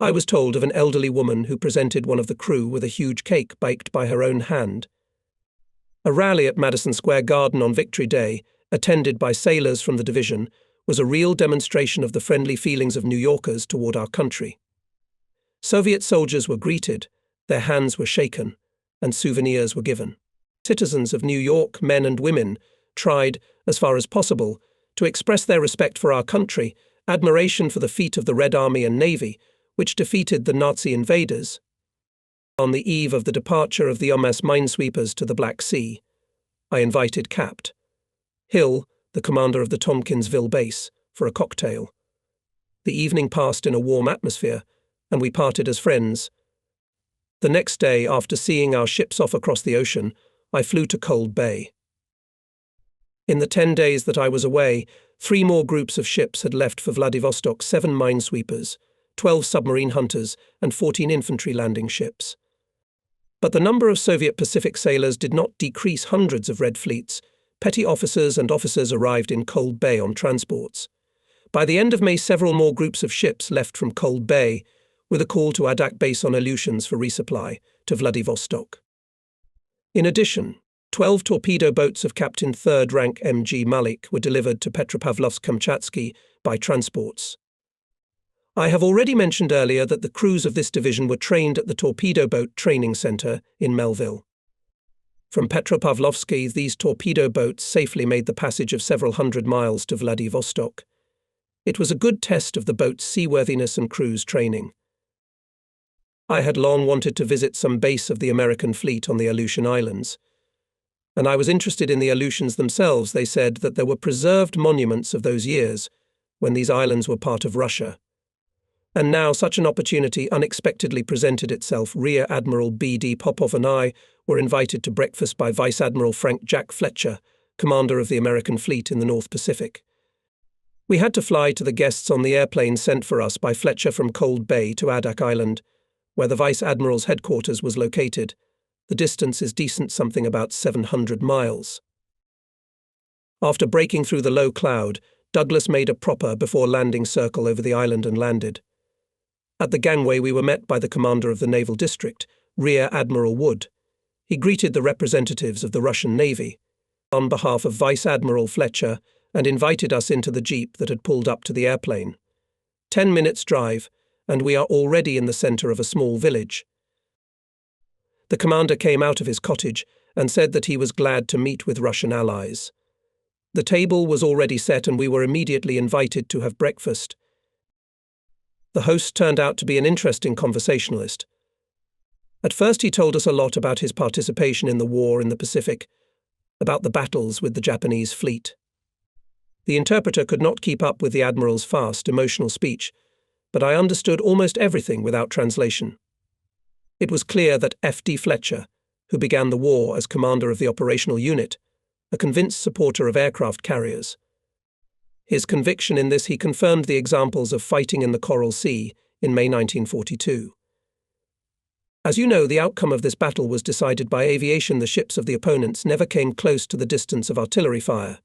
I was told of an elderly woman who presented one of the crew with a huge cake baked by her own hand. A rally at Madison Square Garden on Victory Day, attended by sailors from the division, was a real demonstration of the friendly feelings of New Yorkers toward our country. Soviet soldiers were greeted, their hands were shaken, and souvenirs were given. Citizens of New York, men and women, tried, as far as possible, to express their respect for our country, admiration for the feat of the Red Army and Navy, which defeated the Nazi invaders. On the eve of the departure of the UMAS minesweepers to the Black Sea, I invited Capt. Hill, the commander of the Tompkinsville base, for a cocktail. The evening passed in a warm atmosphere, and we parted as friends. The next day, after seeing our ships off across the ocean, I flew to Cold Bay. In the 10 days that I was away, 3 more groups of ships had left for Vladivostok: 7 minesweepers, 12 submarine hunters, and 14 infantry landing ships. But the number of Soviet Pacific sailors did not decrease. Hundreds of Red fleets, petty officers and officers arrived in Cold Bay on transports. By the end of May, several more groups of ships left from Cold Bay, with a call to Adak base on Aleutians for resupply to Vladivostok. In addition, 12 torpedo boats of Captain 3rd Rank M.G. Malik were delivered to Petropavlovsk-Kamchatsky by transports. I have already mentioned earlier that the crews of this division were trained at the Torpedo Boat Training Center in Melville. From Petropavlovsky, these torpedo boats safely made the passage of several hundred miles to Vladivostok. It was a good test of the boat's seaworthiness and crew's training. I had long wanted to visit some base of the American fleet on the Aleutian Islands, and I was interested in the Aleutians themselves. They said that there were preserved monuments of those years when these islands were part of Russia. And now such an opportunity unexpectedly presented itself. Rear Admiral B.D. Popov and I were invited to breakfast by Vice Admiral Frank Jack Fletcher, commander of the American fleet in the North Pacific. We had to fly to the guests on the airplane sent for us by Fletcher from Cold Bay to Adak Island, where the Vice Admiral's headquarters was located. The distance is decent, something about 700 miles. After breaking through the low cloud, Douglas made a proper before landing circle over the island and landed. At the gangway we were met by the commander of the Naval District, Rear Admiral Wood. He greeted the representatives of the Russian Navy on behalf of Vice Admiral Fletcher and invited us into the jeep that had pulled up to the airplane. 10 minutes drive, and we are already in the center of a small village. The commander came out of his cottage and said that he was glad to meet with Russian allies. The table was already set and we were immediately invited to have breakfast. The host turned out to be an interesting conversationalist. At first he told us a lot about his participation in the war in the Pacific, about the battles with the Japanese fleet. The interpreter could not keep up with the Admiral's fast, emotional speech, but I understood almost everything without translation. It was clear that F.D. Fletcher, who began the war as commander of the operational unit, a convinced supporter of aircraft carriers. His conviction in this, he confirmed the examples of fighting in the Coral Sea in May 1942. As you know, the outcome of this battle was decided by aviation. The ships of the opponents never came close to the distance of artillery fire.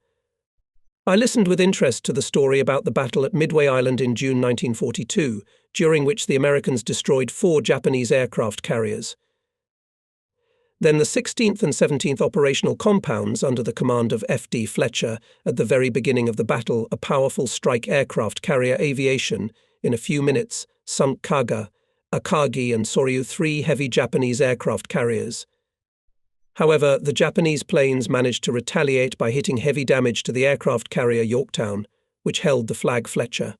I listened with interest to the story about the battle at Midway Island in June 1942, during which the Americans destroyed 4 Japanese aircraft carriers. Then the 16th and 17th operational compounds under the command of F.D. Fletcher at the very beginning of the battle, a powerful strike aircraft carrier aviation, in a few minutes sunk Kaga, Akagi and Soryu, 3 heavy Japanese aircraft carriers. However, the Japanese planes managed to retaliate by hitting heavy damage to the aircraft carrier Yorktown, which held the flag Fletcher.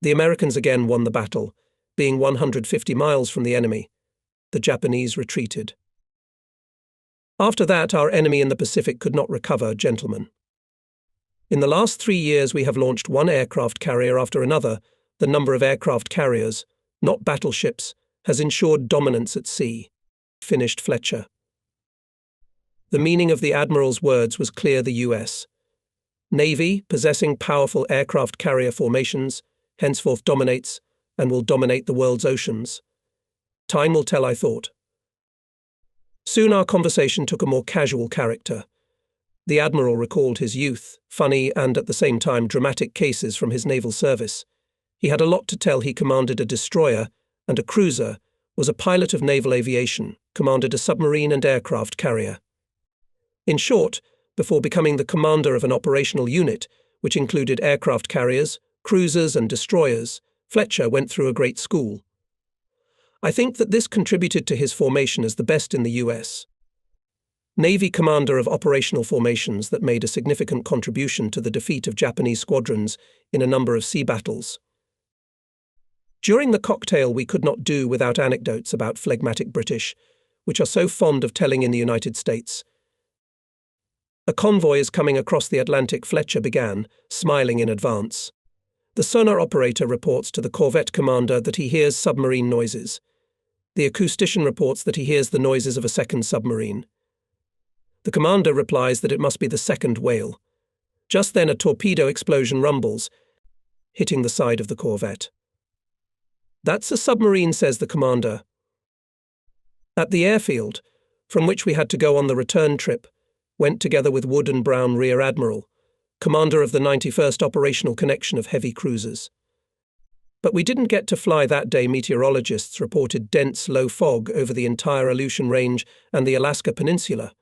The Americans again won the battle, being 150 miles from the enemy. The Japanese retreated. After that, our enemy in the Pacific could not recover, gentlemen. In the last 3 years we have launched 1 aircraft carrier after another. The number of aircraft carriers, not battleships, has ensured dominance at sea, finished Fletcher. The meaning of the Admiral's words was clear. The U.S. Navy, possessing powerful aircraft carrier formations, henceforth dominates and will dominate the world's oceans. Time will tell, I thought. Soon our conversation took a more casual character. The Admiral recalled his youth, funny and at the same time dramatic cases from his naval service. He had a lot to tell. He commanded a destroyer and a cruiser, was a pilot of naval aviation, commanded a submarine and aircraft carrier. In short, before becoming the commander of an operational unit, which included aircraft carriers, cruisers, and destroyers, Fletcher went through a great school. I think that this contributed to his formation as the best in the US. Navy commander of operational formations that made a significant contribution to the defeat of Japanese squadrons in a number of sea battles. During the cocktail, we could not do without anecdotes about phlegmatic British, which are so fond of telling in the United States. A convoy is coming across the Atlantic, Fletcher began, smiling in advance. The sonar operator reports to the corvette commander that he hears submarine noises. The acoustician reports that he hears the noises of a second submarine. The commander replies that it must be the second whale. Just then a torpedo explosion rumbles, hitting the side of the corvette. "That's a submarine," says the commander. At the airfield, from which we had to go on the return trip, went together with Wood and Brown, Rear Admiral, commander of the 91st Operational Connection of Heavy Cruisers. But we didn't get to fly that day. Meteorologists reported dense, low fog over the entire Aleutian Range and the Alaska Peninsula.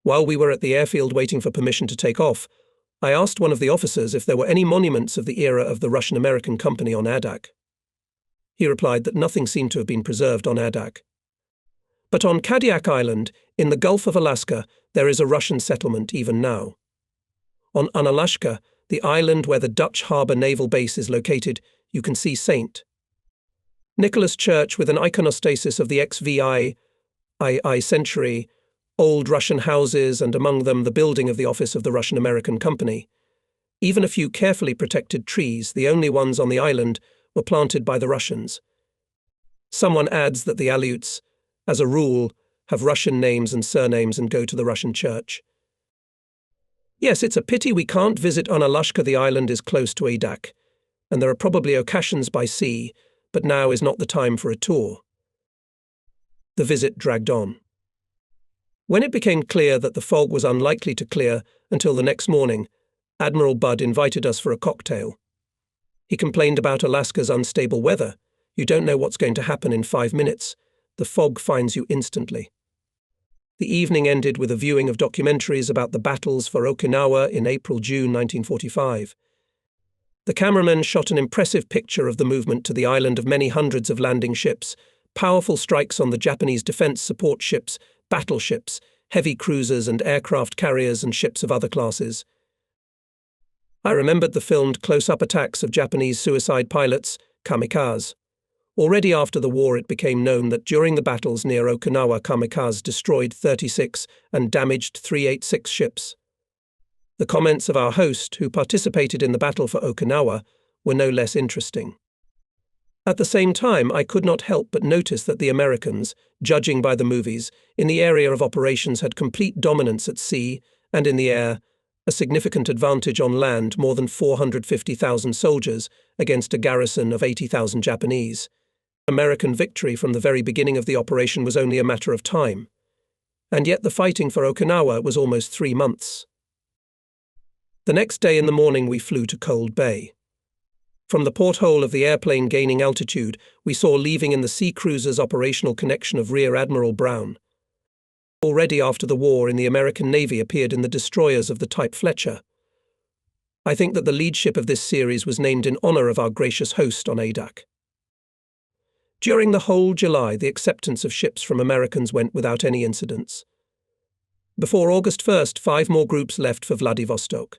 While we were at the airfield waiting for permission to take off, I asked one of the officers if there were any monuments of the era of the Russian-American company on Adak. He replied that nothing seemed to have been preserved on Adak. But on Kadiak Island, in the Gulf of Alaska, there is a Russian settlement even now. On Unalaska, the island where the Dutch Harbour Naval Base is located, you can see St. Nicholas Church with an iconostasis of the XVI century, old Russian houses, and among them the building of the office of the Russian-American Company. Even a few carefully protected trees, the only ones on the island, were planted by the Russians. Someone adds that the Aleuts, as a rule, have Russian names and surnames and go to the Russian church. Yes, it's a pity we can't visit Unalaska. The island is close to Adak, and there are probably occasions by sea, but now is not the time for a tour. The visit dragged on. When it became clear that the fog was unlikely to clear until the next morning, Admiral Budd invited us for a cocktail. He complained about Alaska's unstable weather. You don't know what's going to happen in 5 minutes. The fog finds you instantly. The evening ended with a viewing of documentaries about the battles for Okinawa in April-June 1945. The cameraman shot an impressive picture of the movement to the island of many hundreds of landing ships, powerful strikes on the Japanese defense support ships, battleships, heavy cruisers and aircraft carriers and ships of other classes. I remembered the filmed close-up attacks of Japanese suicide pilots, kamikaze. Already after the war it became known that during the battles near Okinawa, kamikaze destroyed 36 and damaged 386 ships. The comments of our host, who participated in the battle for Okinawa, were no less interesting. At the same time, I could not help but notice that the Americans, judging by the movies, in the area of operations had complete dominance at sea and in the air, a significant advantage on land, more than 450,000 soldiers against a garrison of 80,000 Japanese. American victory from the very beginning of the operation was only a matter of time. And yet the fighting for Okinawa was almost 3 months. The next day in the morning we flew to Cold Bay. From the porthole of the airplane gaining altitude, we saw leaving in the Sea Cruiser's operational connection of Rear Admiral Brown. Already after the war in the American Navy appeared in the destroyers of the type Fletcher. I think that the lead ship of this series was named in honor of our gracious host on Adak. During the whole July, the acceptance of ships from Americans went without any incidents. Before August 1st, 5 more groups left for Vladivostok.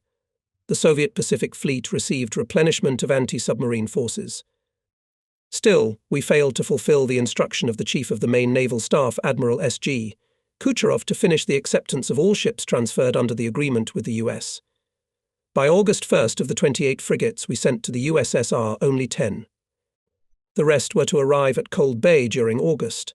The Soviet Pacific Fleet received replenishment of anti-submarine forces. Still, we failed to fulfill the instruction of the Chief of the Main Naval Staff, Admiral S.G. Kucherov, to finish the acceptance of all ships transferred under the agreement with the US. By August 1st, of the 28 frigates we sent to the USSR, only 10. The rest were to arrive at Cold Bay during August.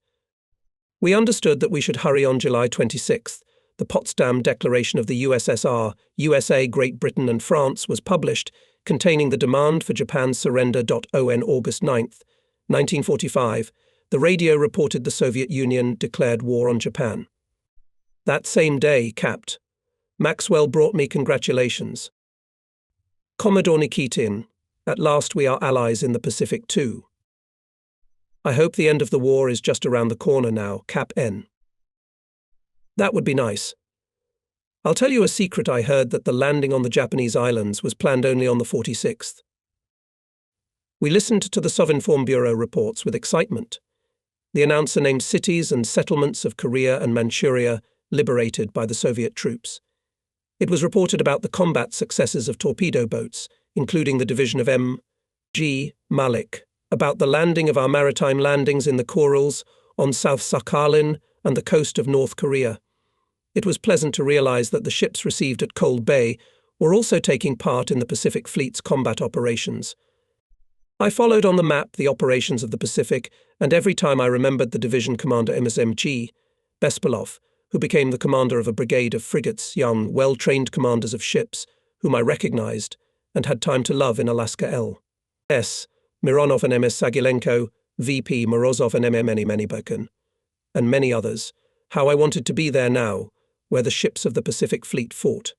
We understood that we should hurry. On July 26th, the Potsdam Declaration of the USSR, USA, Great Britain and France was published, containing the demand for Japan's surrender. On August 9th, 1945, the radio reported the Soviet Union declared war on Japan. That same day, Capt. Maxwell brought me congratulations. Commodore Nikitin, at last we are allies in the Pacific too. I hope the end of the war is just around the corner now, Cap N. That would be nice. I'll tell you a secret. I heard that the landing on the Japanese islands was planned only on the 46th. We listened to the Sovinform Bureau reports with excitement. The announcer named cities and settlements of Korea and Manchuria liberated by the Soviet troops. It was reported about the combat successes of torpedo boats, including the division of M.G. Malik, about the landing of our maritime landings in the Kurils, on South Sakhalin and the coast of North Korea. It was pleasant to realize that the ships received at Cold Bay were also taking part in the Pacific Fleet's combat operations. I followed on the map the operations of the Pacific, and every time I remembered the division commander MSMG, Bespalov, who became the commander of a brigade of frigates, young, well-trained commanders of ships, whom I recognized and had time to love in Alaska L.S., Mironov and MS Sagilenko, VP Morozov and MM Meniberkin, and many others, how I wanted to be there now, where the ships of the Pacific Fleet fought.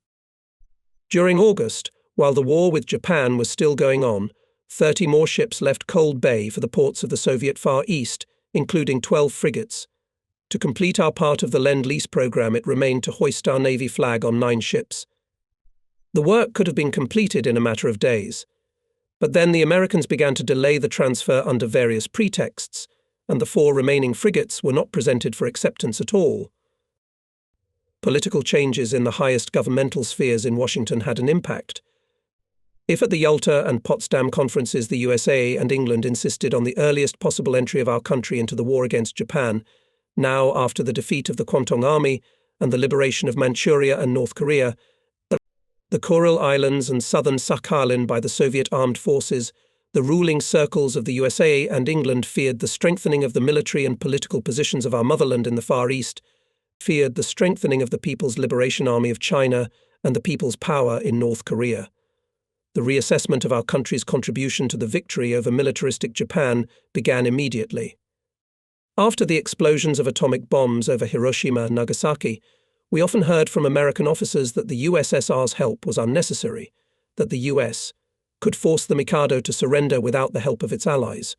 During August, while the war with Japan was still going on, 30 more ships left Cold Bay for the ports of the Soviet Far East, including 12 frigates. To complete our part of the Lend-Lease program, it remained to hoist our Navy flag on 9 ships. The work could have been completed in a matter of days. But then the Americans began to delay the transfer under various pretexts, and the 4 remaining frigates were not presented for acceptance at all. Political changes in the highest governmental spheres in Washington had an impact. If at the Yalta and Potsdam conferences the USA and England insisted on the earliest possible entry of our country into the war against Japan, now after the defeat of the Kwantung Army and the liberation of Manchuria and North Korea, the Kuril Islands and southern Sakhalin by the Soviet armed forces, the ruling circles of the USA and England feared the strengthening of the military and political positions of our motherland in the Far East, feared the strengthening of the People's Liberation Army of China and the people's power in North Korea. The reassessment of our country's contribution to the victory over militaristic Japan began immediately. After the explosions of atomic bombs over Hiroshima and Nagasaki, we often heard from American officers that the USSR's help was unnecessary, that the US could force the Mikado to surrender without the help of its allies.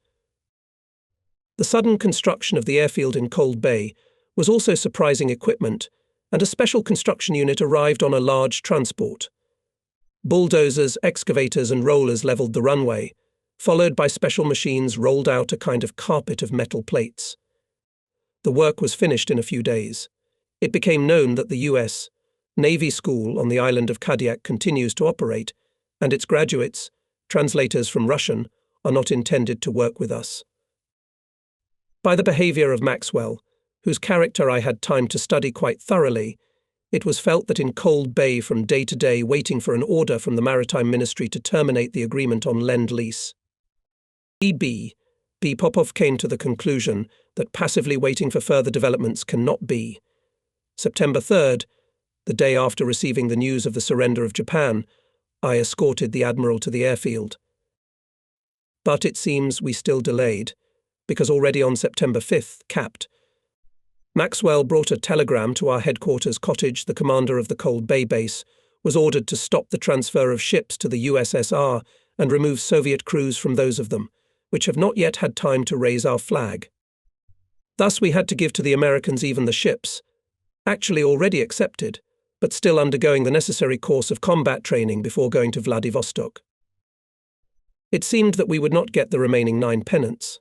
The sudden construction of the airfield in Cold Bay was also surprising equipment, and a special construction unit arrived on a large transport. Bulldozers, excavators and rollers leveled the runway, followed by special machines rolled out a kind of carpet of metal plates. The work was finished in a few days. It became known that the U.S. Navy School on the island of Kadiak continues to operate, and its graduates, translators from Russian, are not intended to work with us. By the behavior of Maxwell, whose character I had time to study quite thoroughly, it was felt that in Cold Bay from day to day waiting for an order from the Maritime Ministry to terminate the agreement on Lend-Lease. B. Popov came to the conclusion that passively waiting for further developments cannot be. September 3rd, the day after receiving the news of the surrender of Japan, I escorted the Admiral to the airfield. But it seems we still delayed, because already on September 5th, Capt. Maxwell brought a telegram to our headquarters cottage. The commander of the Cold Bay base was ordered to stop the transfer of ships to the USSR and remove Soviet crews from those of them, which have not yet had time to raise our flag. Thus we had to give to the Americans even the ships, actually already accepted, but still undergoing the necessary course of combat training before going to Vladivostok. It seemed that we would not get the remaining 9 pennants.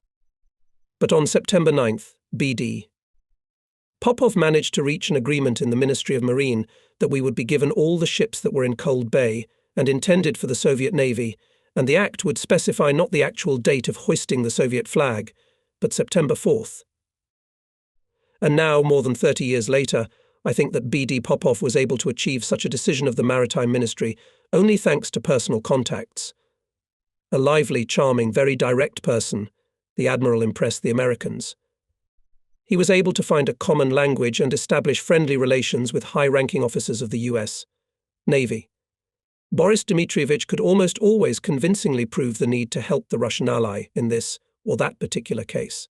But on September 9th, B.D. Popov managed to reach an agreement in the Ministry of Marine that we would be given all the ships that were in Cold Bay and intended for the Soviet Navy, and the act would specify not the actual date of hoisting the Soviet flag, but September 4th. And now, more than 30 years later, I think that B.D. Popov was able to achieve such a decision of the Maritime Ministry only thanks to personal contacts. A lively, charming, very direct person, the Admiral impressed the Americans. He was able to find a common language and establish friendly relations with high-ranking officers of the U.S. Navy. Boris Dmitrievich could almost always convincingly prove the need to help the Russian ally in this or that particular case.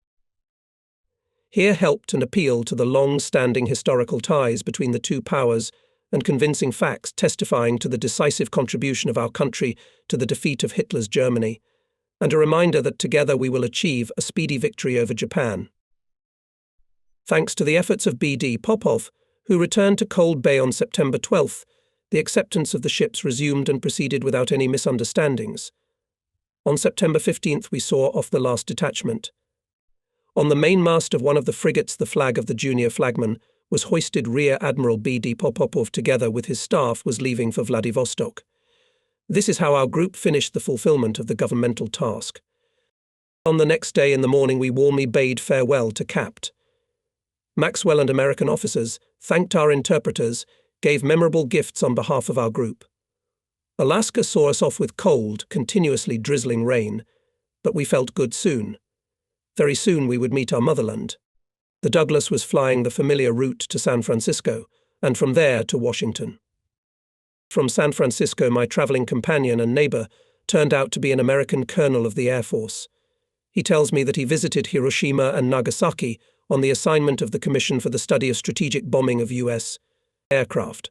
Here helped and appealed to the long-standing historical ties between the two powers and convincing facts testifying to the decisive contribution of our country to the defeat of Hitler's Germany, and a reminder that together we will achieve a speedy victory over Japan. Thanks to the efforts of B.D. Popov, who returned to Cold Bay on September 12th, the acceptance of the ships resumed and proceeded without any misunderstandings. On September 15th, we saw off the last detachment. On the mainmast of one of the frigates, the flag of the junior flagman was hoisted. Rear Admiral B.D. Popopov, together with his staff, was leaving for Vladivostok. This is how our group finished the fulfillment of the governmental task. On the next day in the morning, we warmly bade farewell to Capt. Maxwell and American officers, thanked our interpreters, gave memorable gifts on behalf of our group. Alaska saw us off with cold, continuously drizzling rain, but we felt good soon. Very soon we would meet our motherland. The Douglas was flying the familiar route to San Francisco, and from there to Washington. From San Francisco, my traveling companion and neighbor turned out to be an American colonel of the Air Force. He tells me that he visited Hiroshima and Nagasaki on the assignment of the Commission for the Study of Strategic Bombing of U.S. aircraft.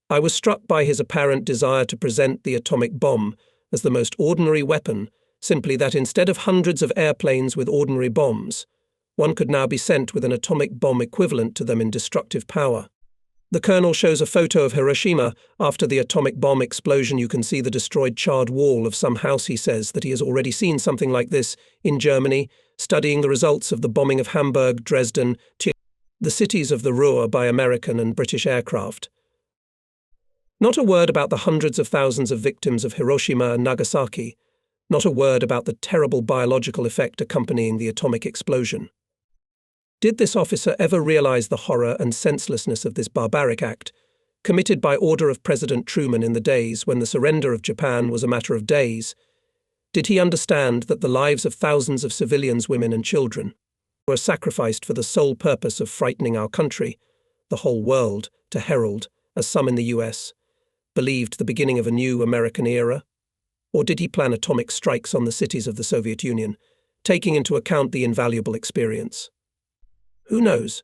I was struck by his apparent desire to present the atomic bomb as the most ordinary weapon, simply that instead of hundreds of airplanes with ordinary bombs, one could now be sent with an atomic bomb equivalent to them in destructive power. The colonel shows a photo of Hiroshima after the atomic bomb explosion. You can see the destroyed charred wall of some house. He says that he has already seen something like this in Germany, studying the results of the bombing of Hamburg, Dresden, the cities of the Ruhr by American and British aircraft. Not a word about the hundreds of thousands of victims of Hiroshima and Nagasaki. Not a word about the terrible biological effect accompanying the atomic explosion. Did this officer ever realize the horror and senselessness of this barbaric act, committed by order of President Truman in the days when the surrender of Japan was a matter of days? Did he understand that the lives of thousands of civilians, women and children, were sacrificed for the sole purpose of frightening our country, the whole world, to herald, as some in the US, believed the beginning of a new American era? Or did he plan atomic strikes on the cities of the Soviet Union, taking into account the invaluable experience? Who knows?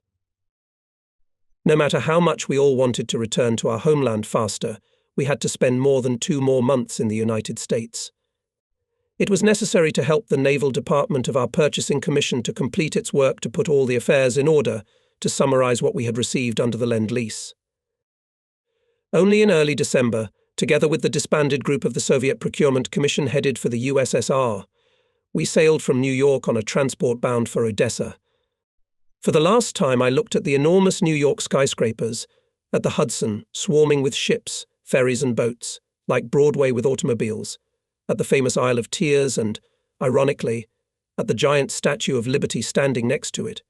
No matter how much we all wanted to return to our homeland faster, we had to spend more than 2 more months in the United States. It was necessary to help the Naval Department of our purchasing commission to complete its work to put all the affairs in order, to summarize what we had received under the Lend-Lease. Only in early December, together with the disbanded group of the Soviet Procurement Commission headed for the USSR, we sailed from New York on a transport bound for Odessa. For the last time, I looked at the enormous New York skyscrapers, at the Hudson, swarming with ships, ferries and boats, like Broadway with automobiles, at the famous Isle of Tears and, ironically, at the giant Statue of Liberty standing next to it.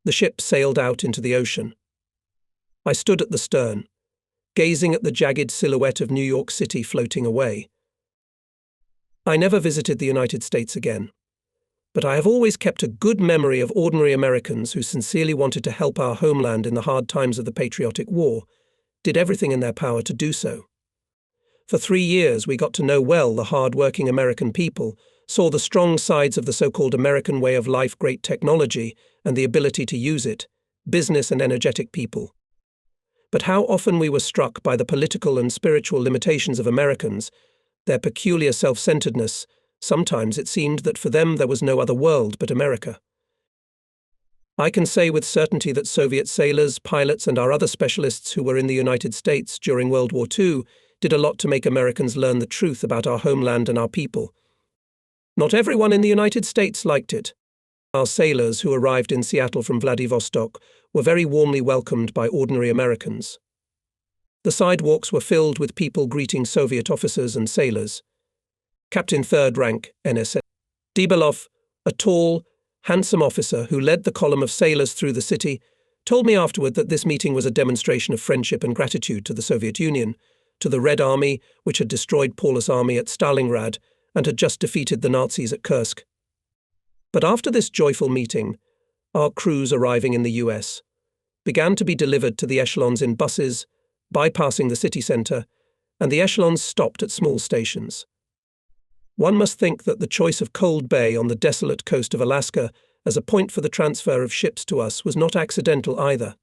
The ship sailed out into the ocean. I stood at the stern, gazing at the jagged silhouette of New York City floating away. I never visited the United States again. But I have always kept a good memory of ordinary Americans who sincerely wanted to help our homeland in the hard times of the Patriotic War, did everything in their power to do so. For 3 years we got to know well the hard-working American people, saw the strong sides of the so-called American way of life, great technology, and the ability to use it, business and energetic people. But how often we were struck by the political and spiritual limitations of Americans, their peculiar self-centeredness. Sometimes it seemed that for them there was no other world but America. I can say with certainty that Soviet sailors, pilots, and our other specialists who were in the United States during World War II did a lot to make Americans learn the truth about our homeland and our people. Not everyone in the United States liked it. Our sailors who arrived in Seattle from Vladivostok were very warmly welcomed by ordinary Americans. The sidewalks were filled with people greeting Soviet officers and sailors. Captain Third Rank, NSA. Dibelov, a tall, handsome officer who led the column of sailors through the city, told me afterward that this meeting was a demonstration of friendship and gratitude to the Soviet Union, to the Red Army, which had destroyed Paulus' army at Stalingrad and had just defeated the Nazis at Kursk. But after this joyful meeting, our crews arriving in the US began to be delivered to the echelons in buses, bypassing the city centre, and the echelons stopped at small stations. One must think that the choice of Cold Bay on the desolate coast of Alaska as a point for the transfer of ships to us was not accidental either.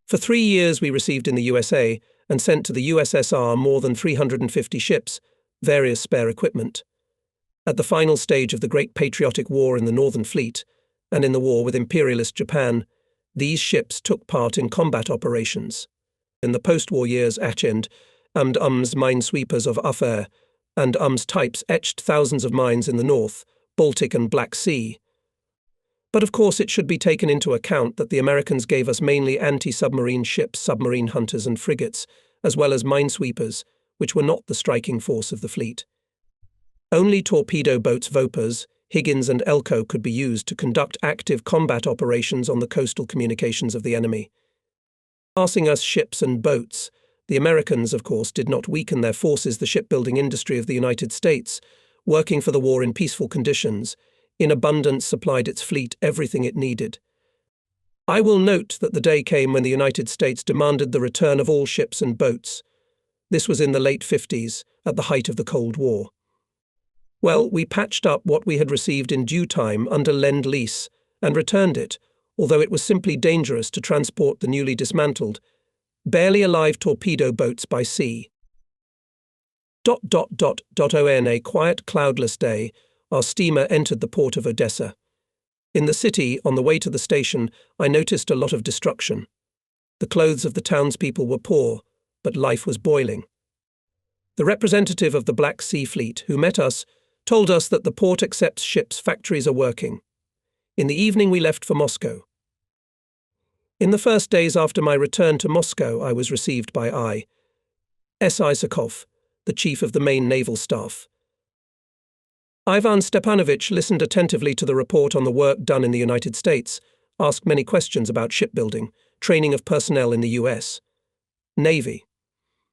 For 3 years we received in the USA and sent to the USSR more than 350 ships, various spare equipment. At the final stage of the Great Patriotic War in the Northern Fleet, and in the war with imperialist Japan, These ships took part in combat operations. In the post-war years, Achend and minesweepers of Uffair and types etched thousands of mines in the North, Baltic and Black Sea. But of course it should be taken into account that the Americans gave us mainly anti-submarine ships, submarine hunters and frigates, as well as minesweepers, which were not the striking force of the fleet. Only torpedo boats Vopers, Higgins and Elko could be used to conduct active combat operations on the coastal communications of the enemy. Passing us ships and boats, the Americans, of course, did not weaken their forces. The shipbuilding industry of the United States, working for the war in peaceful conditions, in abundance supplied its fleet everything it needed. I will note that the day came when the United States demanded the return of all ships and boats. This was in the late 50s, at the height of the Cold War. Well, we patched up what we had received in due time under Lend-Lease and returned it, although it was simply dangerous to transport the newly dismantled, barely alive torpedo boats by sea. On a quiet, cloudless day, our steamer entered the port of Odessa. In the city, on the way to the station, I noticed a lot of destruction. The clothes of the townspeople were poor, but life was boiling. The representative of the Black Sea Fleet, who met us, told us that the port accepts ships, factories are working. In the evening we left for Moscow. In the first days after my return to Moscow, I was received by I.S. Isakov, the chief of the main naval staff. Ivan Stepanovich listened attentively to the report on the work done in the United States, asked many questions about shipbuilding, training of personnel in the US Navy.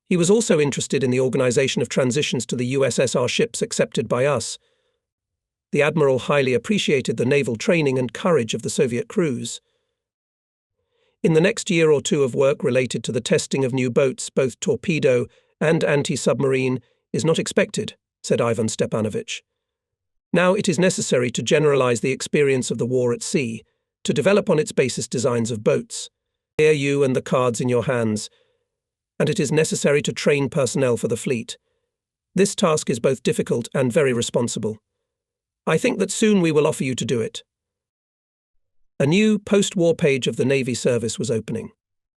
He was also interested in the organization of transitions to the USSR ships accepted by us. The admiral highly appreciated the naval training and courage of the Soviet crews. In the next year or two of work related to the testing of new boats, both torpedo and anti-submarine, is not expected, said Ivan Stepanovich. Now it is necessary to generalize the experience of the war at sea, to develop on its basis designs of boats. Here you and the cards in your hands, and it is necessary to train personnel for the fleet. This task is both difficult and very responsible. I think that soon we will offer you to do it. A new post-war page of the Navy service was opening.